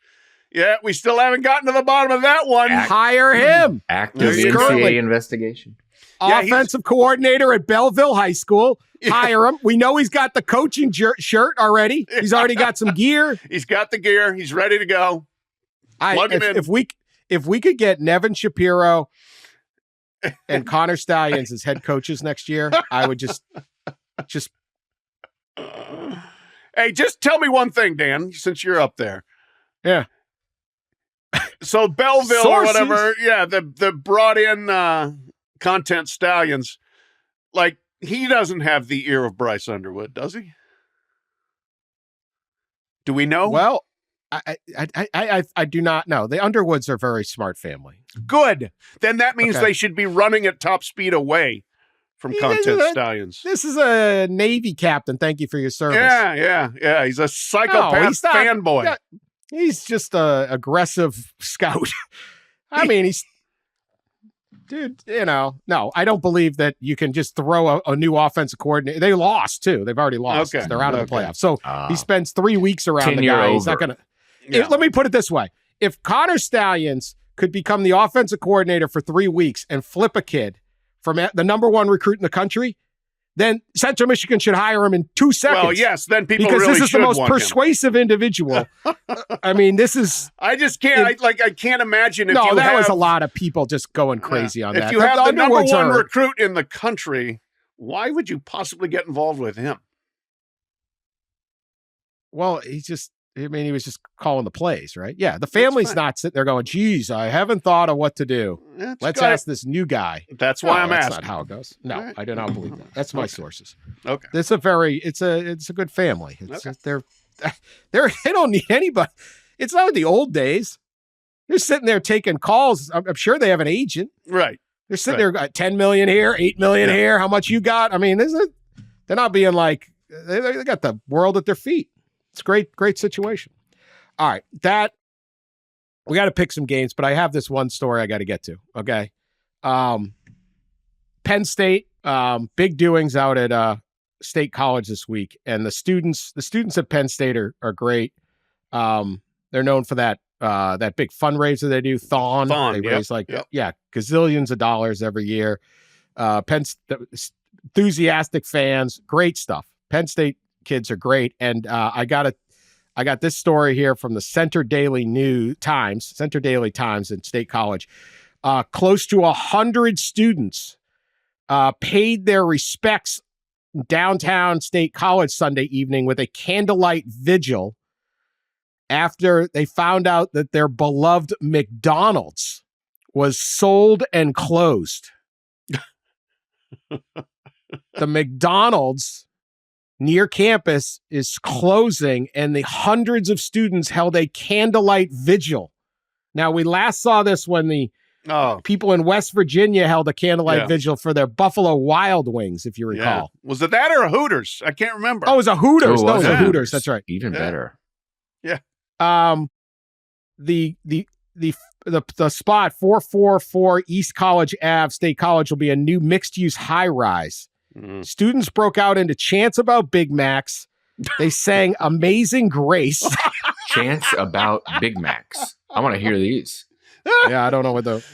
Yeah, we still haven't gotten to the bottom of that one. Hire him. Active NCAA investigation. Offensive coordinator at Belleville High School. Hire him. We know he's got the coaching shirt already. He's already got some gear. He's got the gear. He's ready to go. Plug him in. If we could get Nevin Shapiro and Connor Stallions as head coaches next year, I would just. Hey, just tell me one thing, Dan, since you're up there. Yeah. So Belleville or whatever, the brought in Content Stallions, like he doesn't have the ear of Bryce Underwood, does he? Do we know? Well, I do not know. The Underwoods are a very smart family. Good. Then that means they should be running at top speed away from Content Stallions. This is a Navy captain. Thank you for your service. Yeah. He's a psychopath fanboy. Yeah, he's just a aggressive scout. I mean, no, I don't believe that you can just throw a new offensive coordinator. They lost too. They've already lost. Okay. They're out of the playoffs. So he spends 3 weeks around the guy. He's not going to. Let me put it this way. If Connor Stallions could become the offensive coordinator for 3 weeks and flip a kid from the number one recruit in the country, then Central Michigan should hire him in 2 seconds. Well, yes, then people because really this is the most persuasive individual. I mean, this is. I just can't. I can't imagine. If was a lot of people just going crazy on that. If you have the number one recruit in the country, why would you possibly get involved with him? Well, he was just calling the plays, right? Yeah, the family's not sitting there going, geez, I haven't thought of what to do. Let's ask this new guy. That's why I'm asking. That's not how it goes. No, I do not believe that. That's my sources. Okay. It's a good family. They don't need anybody. It's not like the old days. They're sitting there taking calls. I'm sure they have an agent. Right. They're sitting there, got 10 million here, 8 million here. How much you got? I mean, they're not being like, they got the world at their feet. It's a great situation. All right, we got to pick some games, but I have this one story I got to get to. Okay, Penn State, big doings out at State College this week, and the students at Penn State are great. They're known for that big fundraiser they do, Thon. They raise gazillions of dollars every year. Enthusiastic fans, great stuff. Penn State kids are great. And I got this story here from the Center Daily Times in State College. Close to 100 students paid their respects downtown State College Sunday evening with a candlelight vigil after they found out that their beloved McDonald's was sold and closed. the McDonald's near campus is closing, and the hundreds of students held a candlelight vigil. Now, we last saw this when the people in West Virginia held a candlelight vigil for their Buffalo Wild Wings, if you recall. Yeah. Was it that or a Hooters? I can't remember. Oh, it was a Hooters. Oh, No, it was a Hooters. That's right. Even better. Yeah. The spot 444 East College Ave State College will be a new mixed-use high-rise. Students broke out into chants about Big Macs. They sang Amazing Grace. Chants about Big Macs. I want to hear these. Yeah, I don't know what the...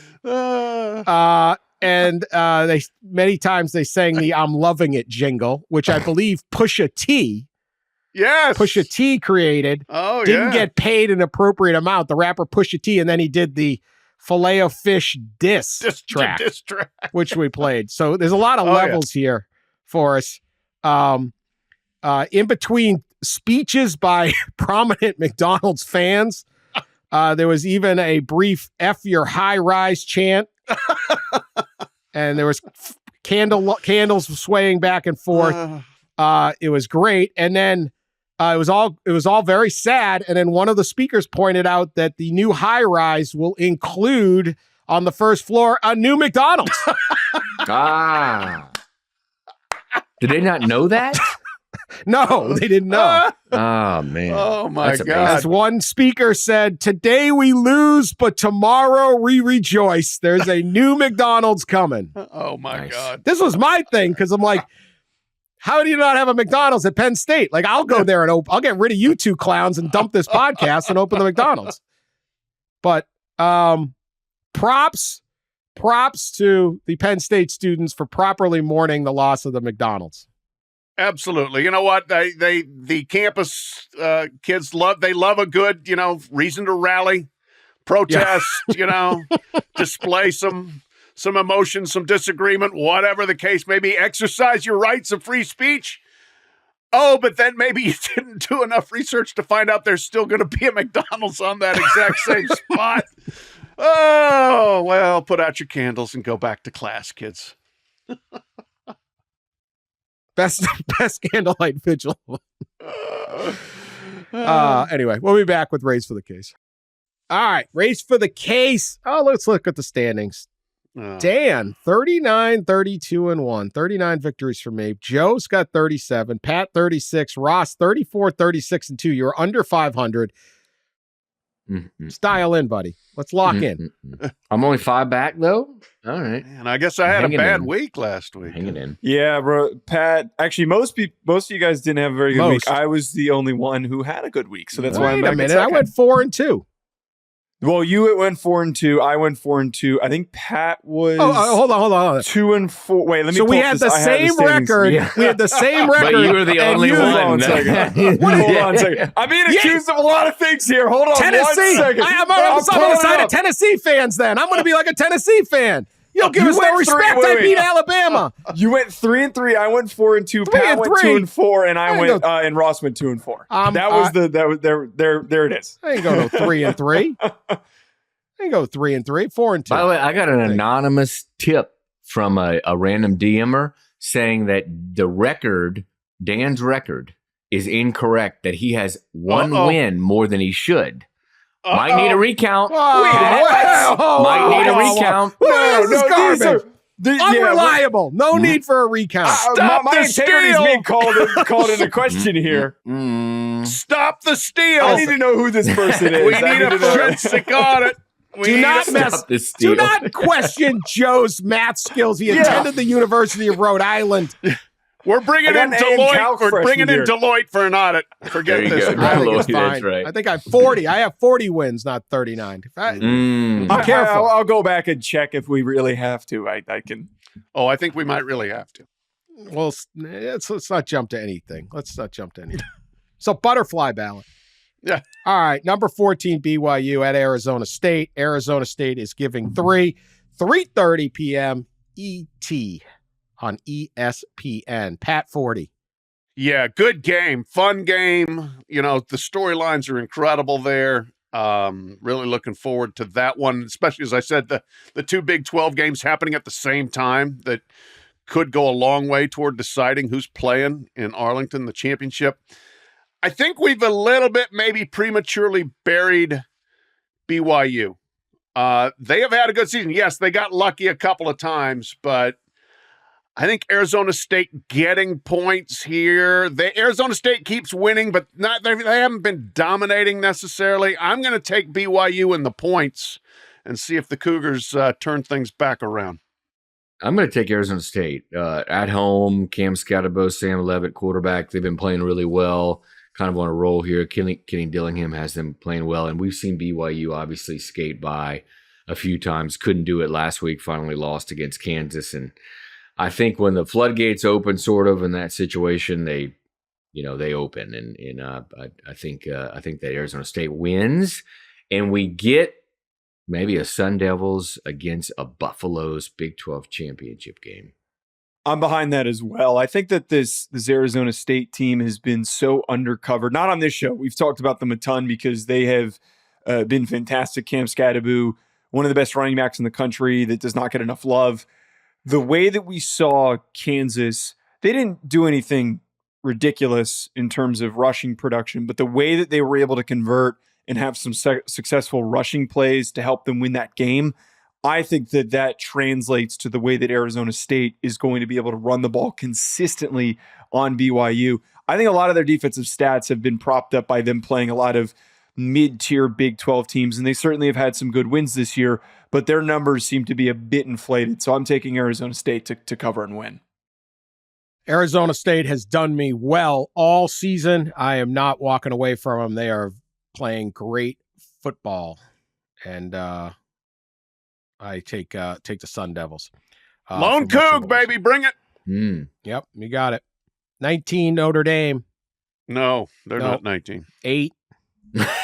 and they many times they sang the I'm Loving It jingle, which I believe Pusha T created. Oh, didn't get paid an appropriate amount, the rapper Pusha T, and then he did the Filet-O-Fish diss track, which we played. So there's a lot of levels here for us. In between speeches by prominent McDonald's fans, there was even a brief F your high-rise chant. And there was candles swaying back and forth. It was great. And then it was all very sad. And then one of the speakers pointed out that the new high-rise will include on the first floor a new McDonald's. Did they not know that? No, they didn't know. Oh, man. Oh, my God. As one speaker said, today we lose, but tomorrow we rejoice. There's a new McDonald's coming. Oh, my God. This was my thing, because I'm like, how do you not have a McDonald's at Penn State? Like, I'll go there and I'll get rid of you two clowns and dump this podcast and open the McDonald's. But props to the Penn State students for properly mourning the loss of the McDonald's. Absolutely. You know what? The campus kids love a good, reason to rally, protest, display some emotion, some disagreement, whatever the case may be, exercise your rights of free speech. Oh, but then maybe you didn't do enough research to find out there's still going to be a McDonald's on that exact same spot. Oh, well, put out your candles and go back to class, kids. Best candlelight vigil. Anyway, we'll be back with Race for the Case. All right, Race for the Case. Oh, let's look at the standings. Dan, 39, 32, and 1. 39 victories for me. Joe's got 37. Pat, 36. Ross, 34, 36, and 2. You're under 500. Style in, buddy. Let's lock in. I'm only 5 back, though. All right. And I guess I had a bad week last week. Hang it in. Yeah, bro. Pat, actually, most of you guys didn't have a very good week. I was the only one who had a good week. So that's why I'm back. Wait a minute. I went 4 and 2. Well, you went 4 and 2. I went 4 and 2. I think Pat was. Hold on. 2 and 4. Wait, let me. So we had the same record. Yeah. We had the same record. But you were the only one. Hold on a second. I'm being accused of a lot of things here. Hold on. Tennessee. 1 second. I'm on the side of Tennessee fans. Then I'm going to be like a Tennessee fan. You'll give us no respect. I beat Alabama. You went 3 and 3. I went 4 and 2. Pat went 2 and 4, and I went and Ross went 2 and 4. There it is. I ain't go no 3 and 3. I ain't go 3 and 3. 4 and 2. By the way, I got an anonymous tip from a random DMer saying that Dan's record is incorrect, that he has one win more than he should. Might need a recount. Might need a recount. This is garbage. Unreliable. No need for a recount. My integrity is being called into question here. Stop the steal. I need to know who this person is. We need a forensic audit. Do not question Joe's math skills. He attended the University of Rhode Island. We're bringing in Deloitte. We're bringing in Deloitte for an audit. Forget this. I think it's fine. Right. I think I have 40. I have 40 wins, not 39. I'm careful. I'll go back and check if we really have to. I can. Oh, I think we might really have to. Well, let's not jump to anything. So butterfly ballot. Yeah. All right. Number 14, BYU at Arizona State. Arizona State is giving 3:30 p.m. ET on ESPN. Pat Forde. Yeah, good game. Fun game. The storylines are incredible there. Really looking forward to that one, especially, as I said, the two Big 12 games happening at the same time that could go a long way toward deciding who's playing in Arlington, the championship. I think we've a little bit maybe prematurely buried BYU. They have had a good season. Yes, they got lucky a couple of times, but I think Arizona State getting points here. Arizona State keeps winning, but they haven't been dominating necessarily. I'm going to take BYU in the points and see if the Cougars turn things back around. I'm going to take Arizona State. At home, Cam Scatterbo, Sam Levitt, quarterback. They've been playing really well, kind of on a roll here. Kenny Dillingham has them playing well, and we've seen BYU obviously skate by a few times. Couldn't do it last week, finally lost against Kansas. And I think when the floodgates open sort of in that situation, they open. And I think that Arizona State wins, and we get maybe a Sun Devils against a Buffalo's Big 12 championship game. I'm behind that as well. I think that this Arizona State team has been so undercovered. Not on this show. We've talked about them a ton because they have been fantastic. Cam Scatterbo, one of the best running backs in the country that does not get enough love. The way that we saw Kansas, they didn't do anything ridiculous in terms of rushing production, but the way that they were able to convert and have some successful rushing plays to help them win that game, I think that translates to the way that Arizona State is going to be able to run the ball consistently on BYU. I think a lot of their defensive stats have been propped up by them playing a lot of mid-tier Big 12 teams, and they certainly have had some good wins this year, but their numbers seem to be a bit inflated. So I'm taking Arizona State to cover and win. Arizona State has done me well all season. I am not walking away from them. They are playing great football, and I take the Sun Devils. Lone Coug, baby, bring it. Yep, you got it. 19 Notre Dame. No, they're not 19. 8.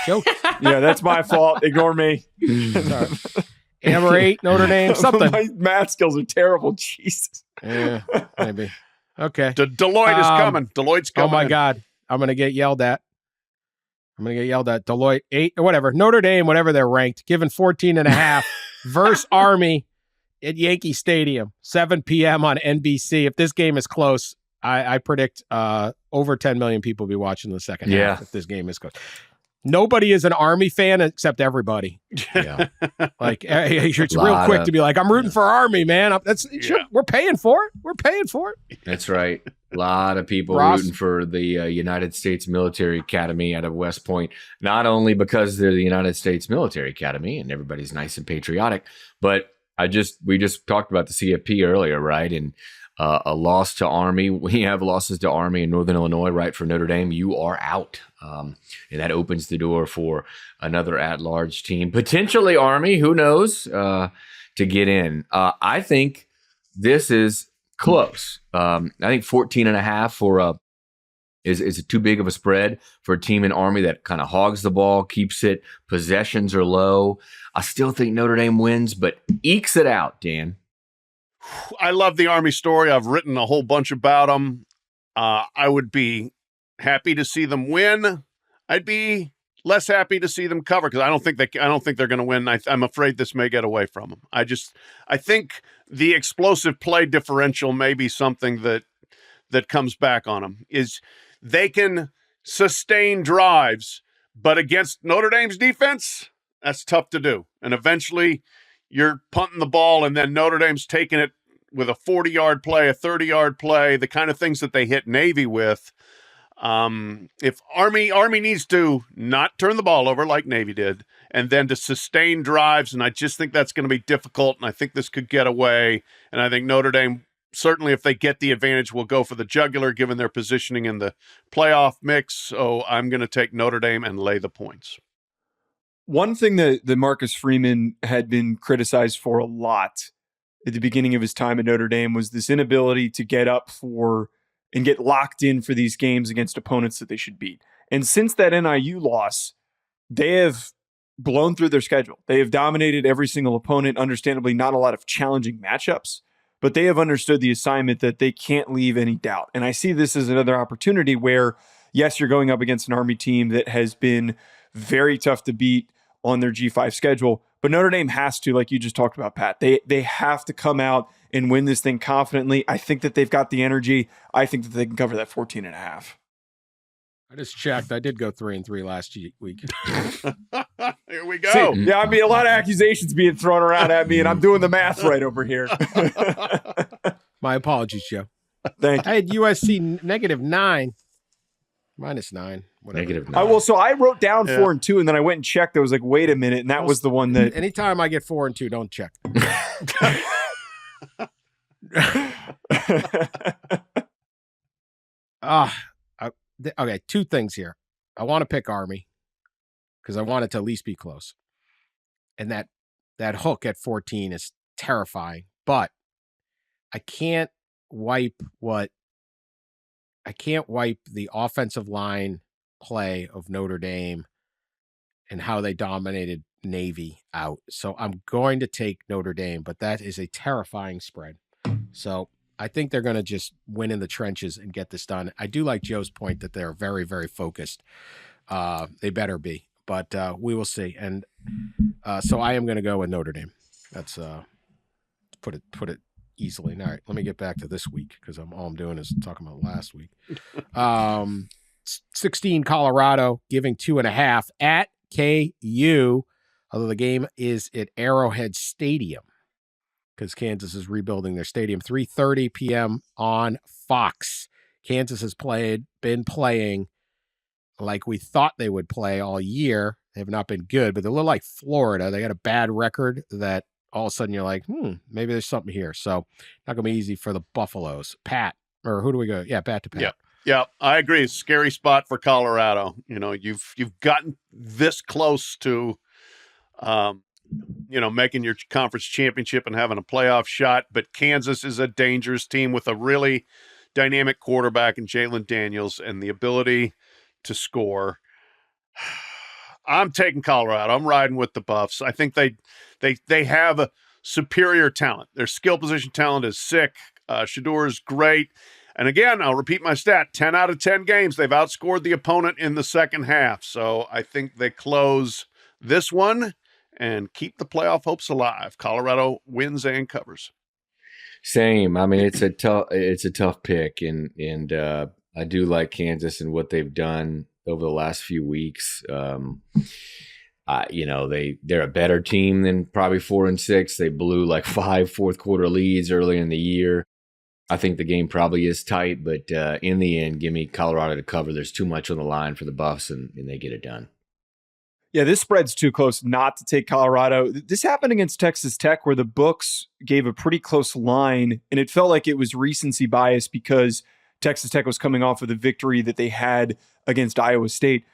Joke. Yeah, that's my fault. Ignore me. Sorry. Hammer 8 Notre Dame. Something. My math skills are terrible. Jesus. Yeah, maybe. Okay. Deloitte is coming. Deloitte's coming. Oh my God, I'm gonna get yelled at. Deloitte 8 or whatever. Notre Dame, whatever they're ranked, given 14.5 versus Army at Yankee Stadium, 7 p.m. on NBC. If this game is close, I predict over 10 million people will be watching the second half if this game is close. Nobody is an Army fan except everybody. Yeah. Like, it's real quick to be like, I'm rooting for Army, man. We're paying for it. We're paying for it. That's right. A lot of people rooting for the United States Military Academy out of West Point, not only because they're the United States Military Academy and everybody's nice and patriotic, but we just talked about the CFP earlier, right? And a loss to Army. We have losses to Army in Northern Illinois, right? For Notre Dame, you are out. And that opens the door for another at-large team, potentially Army, who knows, to get in. I think this is close. I think 14.5 is too big of a spread for a team in Army that kind of hogs the ball, keeps it, possessions are low. I still think Notre Dame wins, but ekes it out, Dan. I love the Army story. I've written a whole bunch about them. I would be happy to see them win. I'd be less happy to see them cover because I don't think they're going to win. I'm afraid this may get away from them. I think the explosive play differential may be something that comes back on them. Is they can sustain drives, but against Notre Dame's defense, that's tough to do. And eventually, you're punting the ball, and then Notre Dame's taking it with a 40-yard play, a 30-yard play, the kind of things that they hit Navy with. If Army needs to not turn the ball over like Navy did, and then to sustain drives, and I just think that's going to be difficult, and I think this could get away. And I think Notre Dame, certainly if they get the advantage, will go for the jugular given their positioning in the playoff mix. So I'm going to take Notre Dame and lay the points. One thing that Marcus Freeman had been criticized for a lot at the beginning of his time at Notre Dame was this inability to get up for and get locked in for these games against opponents that they should beat. And since that NIU loss, they have blown through their schedule. They have dominated every single opponent, understandably not a lot of challenging matchups, but they have understood the assignment that they can't leave any doubt. And I see this as another opportunity where, yes, you're going up against an Army team that has been very tough to beat on their G5 schedule, But Notre Dame has to, like you just talked about, Pat. They have to come out and win this thing confidently. I think that they've got the energy. I think that they can cover that 14.5. I just checked. I did go 3-3 last week. Here we go. See, yeah, I mean, a lot of accusations being thrown around at me, and I'm doing the math right over here. My apologies, Joe. Thank you. I had USC -9, -9, whatever. -9. So I wrote down 4-2, and then I went and checked. I was like, wait a minute, and that was the one that. Anytime I get 4-2, don't check. Okay, two things here. I want to pick Army because I want it to at least be close. And that hook at 14 is terrifying, but I can't wipe the offensive line play of Notre Dame and how they dominated Navy out. So I'm going to take Notre Dame, but that is a terrifying spread. So I think they're going to just win in the trenches and get this done. I do like Joe's point that they're very, very focused. They better be, but we will see. And so I am going to go with Notre Dame. That's put it easily. All right, let me get back to this week because all I'm doing is talking about last week. 16 Colorado giving 2.5 at KU, although the game is at Arrowhead Stadium, because Kansas is rebuilding their stadium. 3:30 p.m. on Fox. Kansas has been playing like we thought they would play all year. They have not been good, but they're a little like Florida. They got a bad record that all of a sudden you're like, maybe there's something here. So not going to be easy for the Buffaloes. Pat, or who do we go? Yeah, Pat to Pat. Yeah, I agree. Scary spot for Colorado. You know, you've gotten this close to making your conference championship and having a playoff shot. But Kansas is a dangerous team with a really dynamic quarterback in Jalen Daniels and the ability to score. I'm taking Colorado. I'm riding with the Buffs. I think they have a superior talent. Their skill position talent is sick. Shedeur is great. And again, I'll repeat my stat. 10 out of 10 games, they've outscored the opponent in the second half. So I think they close this one and keep the playoff hopes alive. Colorado wins and covers. Same. I mean, it's a tough pick, and I do like Kansas and what they've done over the last few weeks. They're a better team than probably 4-6. They blew like 5 fourth quarter leads early in the year. I think the game probably is tight, but in the end, give me Colorado to cover. There's too much on the line for the Buffs, and they get it done. Yeah, this spread's too close not to take Colorado. This happened against Texas Tech where the books gave a pretty close line, and it felt like it was recency bias because Texas Tech was coming off of the victory that they had against Iowa State.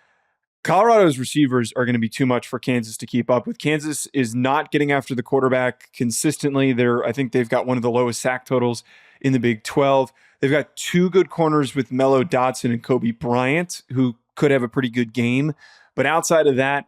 Colorado's receivers are going to be too much for Kansas to keep up with. Kansas is not getting after the quarterback consistently. I think they've got one of the lowest sack totals in the Big 12. They've got 2 good corners with Mello Dotson and Kobe Bryant, who could have a pretty good game. But outside of that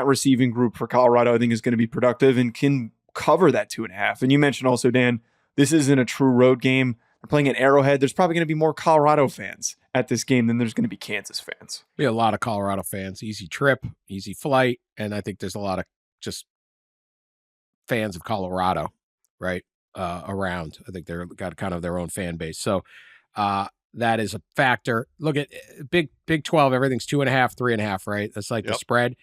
receiving group for Colorado, I think, is going to be productive and can cover that 2.5. And you mentioned also, Dan, this isn't a true road game. They're playing at Arrowhead. There's probably going to be more Colorado fans at this game than there's going to be Kansas fans. Be a lot of Colorado fans. Easy trip, easy flight, and I think there's a lot of just fans of Colorado, right, around. I think they're got kind of their own fan base. So that is a factor. Look at Big 12. Everything's 2.5, 3.5, right? That's like the spread.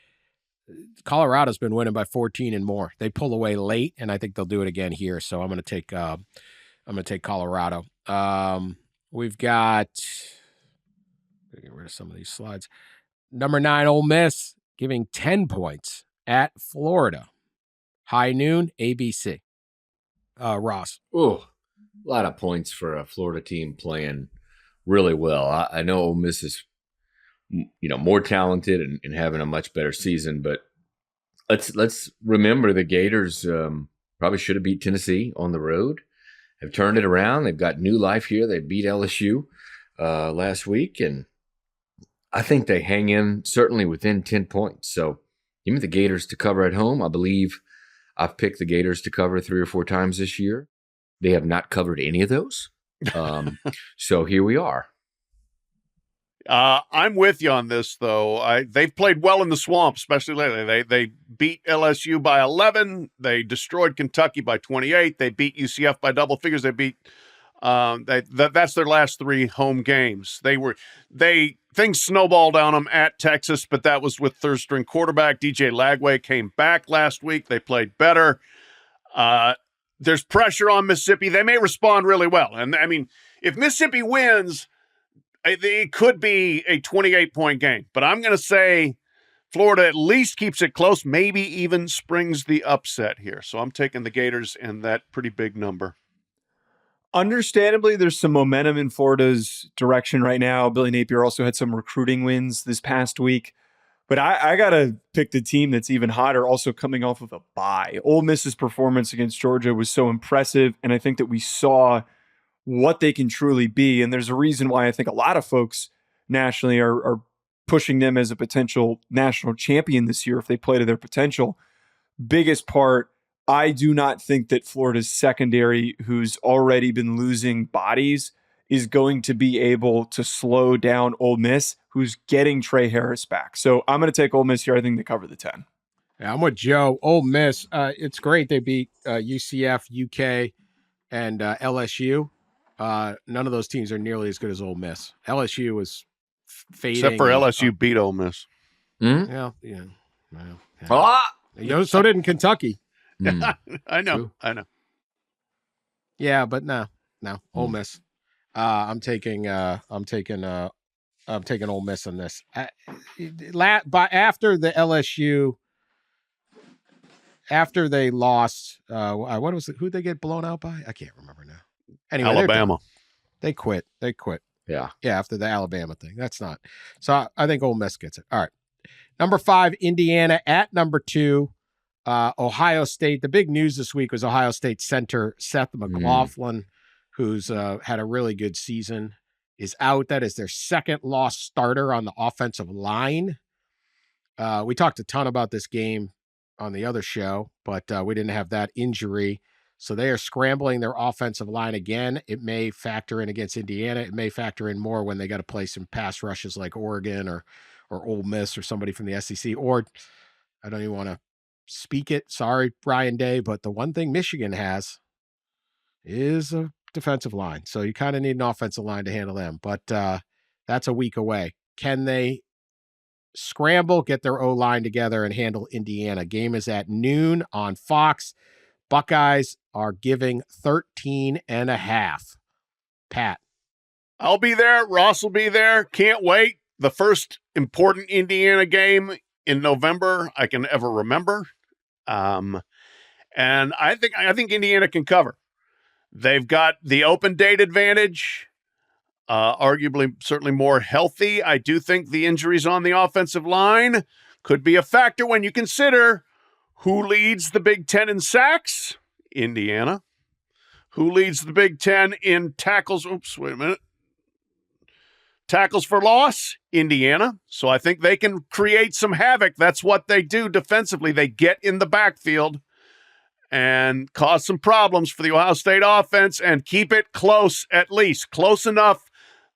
Colorado's been winning by 14 and more. They pull away late, and I think they'll do it again here. So I'm going to take Colorado. We've got. Get rid of some of these slides. Number 9, Ole Miss giving 10 points at Florida. High noon, ABC. Ross. Oh, a lot of points for a Florida team playing really well. I know Ole Miss is, more talented and having a much better season, but let's remember the Gators probably should have beat Tennessee on the road. Have turned it around. They've got new life here. They beat LSU last week, and I think they hang in certainly within 10 points. So give me the Gators to cover at home. I believe I've picked the Gators to cover 3 or 4 times this year. They have not covered any of those. So here we are. I'm with you on this, though. They've played well in the swamp, especially lately. They beat LSU by 11. They destroyed Kentucky by 28. They beat UCF by double figures. They beat that's their last 3 home games. Things snowballed on them at Texas, but that was with third string quarterback DJ Lagway came back last week. They played better. There's pressure on Mississippi. They may respond really well, and I mean, if Mississippi wins, it could be a 28-point game, but I'm going to say Florida at least keeps it close, maybe even springs the upset here. So I'm taking the Gators and that pretty big number. Understandably, there's some momentum in Florida's direction right now. Billy Napier also had some recruiting wins this past week. But I got to pick the team that's even hotter, also coming off of a bye. Ole Miss's performance against Georgia was so impressive, and I think that we saw what they can truly be. And there's a reason why I think a lot of folks nationally are pushing them as a potential national champion this year if they play to their potential. Biggest part, I do not think that Florida's secondary, who's already been losing bodies, is going to be able to slow down Ole Miss, who's getting Trey Harris back. So I'm going to take Ole Miss here. I think they cover the 10. Yeah, I'm with Joe. Ole Miss, it's great. They beat UCF, UK, and LSU. None of those teams are nearly as good as Ole Miss. LSU was fading. Except for LSU beat Ole Miss. Mm-hmm. Yeah. Ah! So didn't Kentucky. I know. True. I know. Yeah, but no, Ole Miss. I'm taking Ole Miss on this. After the LSU, after they lost, what was it? Who'd they get blown out by? I can't remember now. Anyway, Alabama. They quit. Yeah. After the Alabama thing. That's not. So I think Ole Miss gets it. All right. Number 5, Indiana at number 2. Ohio State. The big news this week was Ohio State center Seth McLaughlin, who's had a really good season, is out. That is their second lost starter on the offensive line. We talked a ton about this game on the other show, but we didn't have that injury. So they are scrambling their offensive line again. It may factor in against Indiana. It may factor in more when they got to play some pass rushes like Oregon or Ole Miss or somebody from the SEC. Or I don't even want to speak it. Sorry, Brian Day, but the one thing Michigan has is a defensive line. So you kind of need an offensive line to handle them. But that's a week away. Can they scramble, get their O-line together, and handle Indiana? Game is at noon on Fox. Buckeyes are giving 13.5. Pat. I'll be there. Ross will be there. Can't wait. The first important Indiana game in November I can ever remember. And I think Indiana can cover. They've got the open date advantage, arguably certainly more healthy. I do think the injuries on the offensive line could be a factor when you consider who leads the Big Ten in sacks? Indiana. Who leads the Big Ten in tackles? Oops, wait a minute. Tackles for loss? Indiana. So I think they can create some havoc. That's what they do defensively. They get in the backfield and cause some problems for the Ohio State offense and keep it close, at least close enough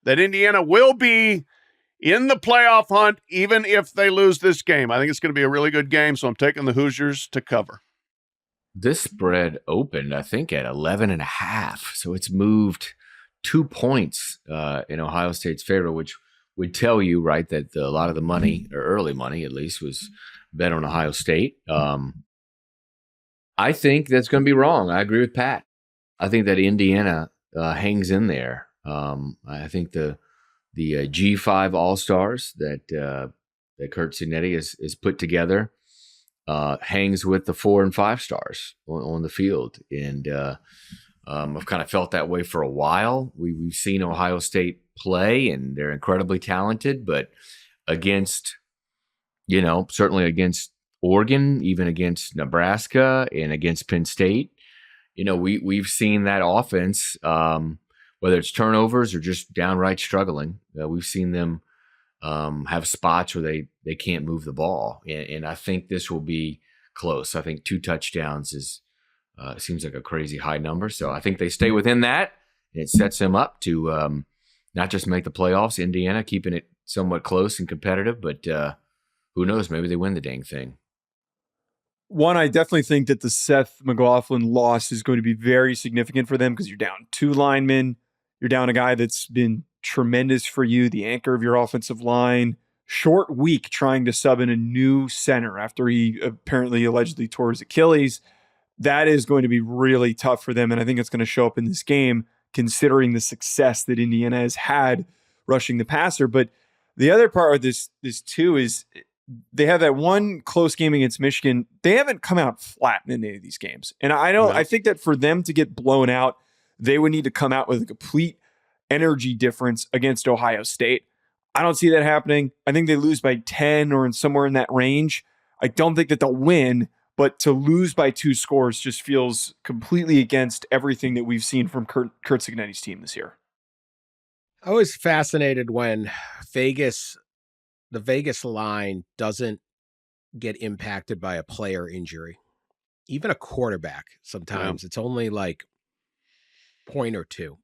that Indiana will be in the playoff hunt, even if they lose this game. I think it's going to be a really good game, so I'm taking the Hoosiers to cover. This spread opened, I think, at 11.5, so it's moved 2 points in Ohio State's favor, which would tell you, right, that a lot of the money, or early money at least, was bet on Ohio State. I think that's going to be wrong. I agree with Pat. I think that Indiana hangs in there. I think the G5 All-Stars that Kurt Signetti has put together hangs with the 4 and 5 stars on the field. And I've kind of felt that way for a while. We've seen Ohio State play, and they're incredibly talented, but against, certainly against Oregon, even against Nebraska and against Penn State, we've seen that offense, whether it's turnovers or just downright struggling. We've seen them have spots where they can't move the ball. And I think this will be close. I think 2 touchdowns seems like a crazy high number. So I think they stay within that, and it sets them up to not just make the playoffs, Indiana keeping it somewhat close and competitive, but who knows? Maybe they win the dang thing. One, I definitely think that the Seth McLaughlin loss is going to be very significant for them because you're down 2 linemen. You're down a guy that's been tremendous for you, the anchor of your offensive line. Short week trying to sub in a new center after he apparently allegedly tore his Achilles. That is going to be really tough for them, and I think it's going to show up in this game considering the success that Indiana has had rushing the passer. But the other part of this too is they have that one close game against Michigan. They haven't come out flat in any of these games. And I think that for them to get blown out, they would need to come out with a complete energy difference against Ohio State. I don't see that happening. I think they lose by 10 or somewhere in that range. I don't think that they'll win, but to lose by 2 scores just feels completely against everything that we've seen from Kurt Cignetti's team this year. I was fascinated when the Vegas line doesn't get impacted by a player injury. Even a quarterback, sometimes it's only like point or two.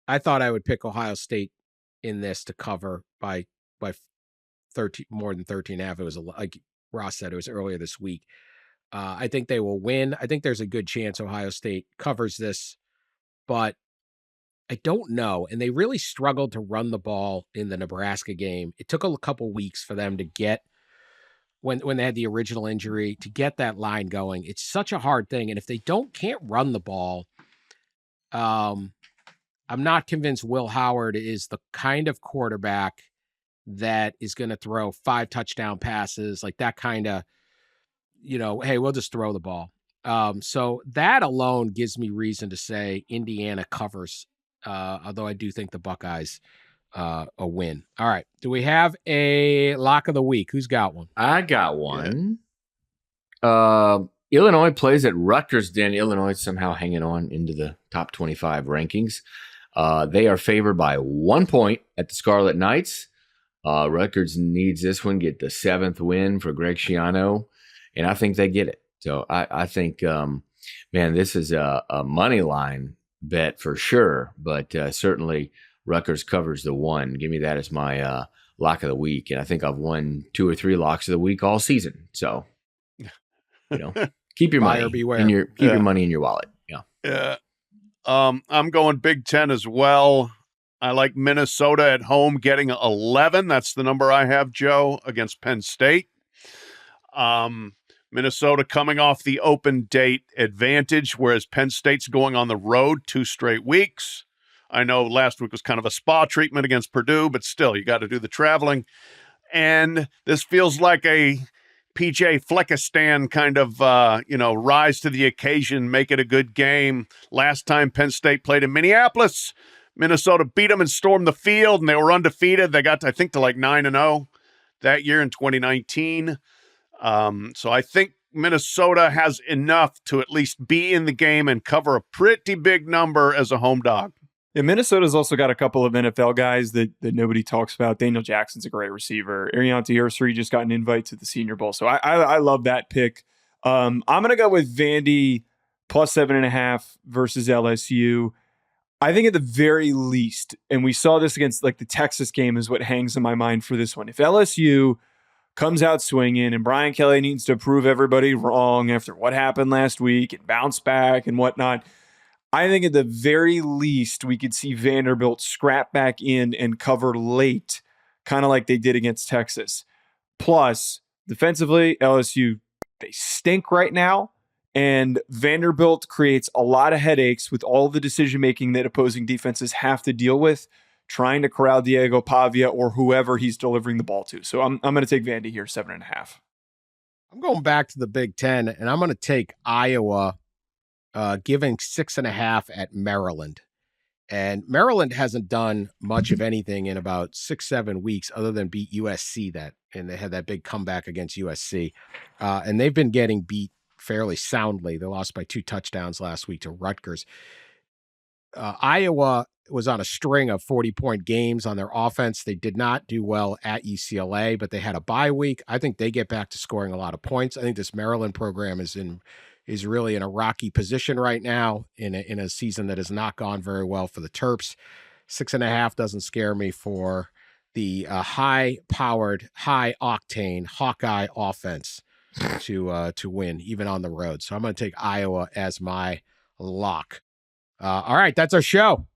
I thought I would pick Ohio State in this to cover by 13, more than 13.5. It was like Ross said, it was earlier this week. I think they will win. I think there's a good chance Ohio State covers this, but I don't know. And they really struggled to run the ball in the Nebraska game. It took a couple weeks for them to get, when they had the original injury, to get that line going. It's such a hard thing. And if they can't run the ball, I'm not convinced Will Howard is the kind of quarterback that is going to throw 5 touchdown passes, like that kind of, hey, we'll just throw the ball. So that alone gives me reason to say Indiana covers, although I do think the Buckeyes a win. All right. Do we have a lock of the week? Who's got one? I got one. Illinois plays at Rutgers. Then Illinois somehow hanging on into the top 25 rankings. They are favored by 1 point at the Scarlet Knights. Rutgers needs this one, get the 7th win for Greg Schiano, and I think they get it. So I think, this is a money line bet for sure, but certainly Rutgers covers the 1. Give me that as my lock of the week, and I think I've won 2 or 3 locks of the week all season. So, keep your money in your money in your wallet. Yeah. I'm going Big Ten as well. I like Minnesota at home getting 11. That's the number I have, Joe, against Penn State. Minnesota coming off the open date advantage, whereas Penn State's going on the road 2 straight weeks. I know last week was kind of a spa treatment against Purdue, but still, you got to do the traveling. And this feels like a PJ Fleckistan kind of, rise to the occasion, make it a good game. Last time Penn State played in Minneapolis, Minnesota beat them and stormed the field, and they were undefeated. They got, I think, to like 9-0 that year in 2019. So I think Minnesota has enough to at least be in the game and cover a pretty big number as a home dog. Yeah, Minnesota's also got a couple of NFL guys that nobody talks about. Daniel Jackson's a great receiver. Ariante Ursary just got an invite to the Senior Bowl. So I love that pick. I'm going to go with Vandy plus 7.5 versus LSU. I think at the very least, and we saw this against like the Texas game is what hangs in my mind for this one. If LSU comes out swinging and Brian Kelly needs to prove everybody wrong after what happened last week and bounce back and whatnot, I think at the very least, we could see Vanderbilt scrap back in and cover late, kind of like they did against Texas. Plus, defensively, LSU, they stink right now, and Vanderbilt creates a lot of headaches with all the decision-making that opposing defenses have to deal with, trying to corral Diego Pavia or whoever he's delivering the ball to. So I'm going to take Vandy here, 7.5. I'm going back to the Big Ten, and I'm going to take Iowa, giving 6.5 at Maryland. And Maryland hasn't done much of anything in about 6-7 weeks other than beat USC and they had that big comeback against USC. And they've been getting beat fairly soundly. They lost by 2 touchdowns last week to Rutgers. Iowa was on a string of 40-point games on their offense. They did not do well at UCLA, but they had a bye week. I think they get back to scoring a lot of points. I think this Maryland program is really in a rocky position right now in a season that has not gone very well for the Terps. 6.5 doesn't scare me for the high-powered, high-octane Hawkeye offense to win, even on the road. So I'm going to take Iowa as my lock. All right, that's our show.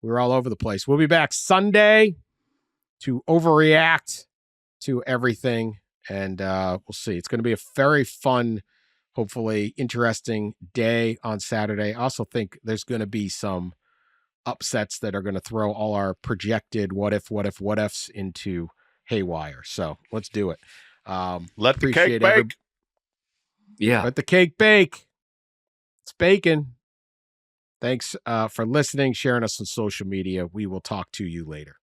We were all over the place. We'll be back Sunday to overreact to everything, and we'll see. It's going to be a very fun, hopefully interesting day on Saturday. I also think there's going to be some upsets that are going to throw all our projected what ifs into haywire. So let's do it. Let the cake bake. Yeah. Let the cake bake. It's baking. Thanks for listening, sharing us on social media. We will talk to you later.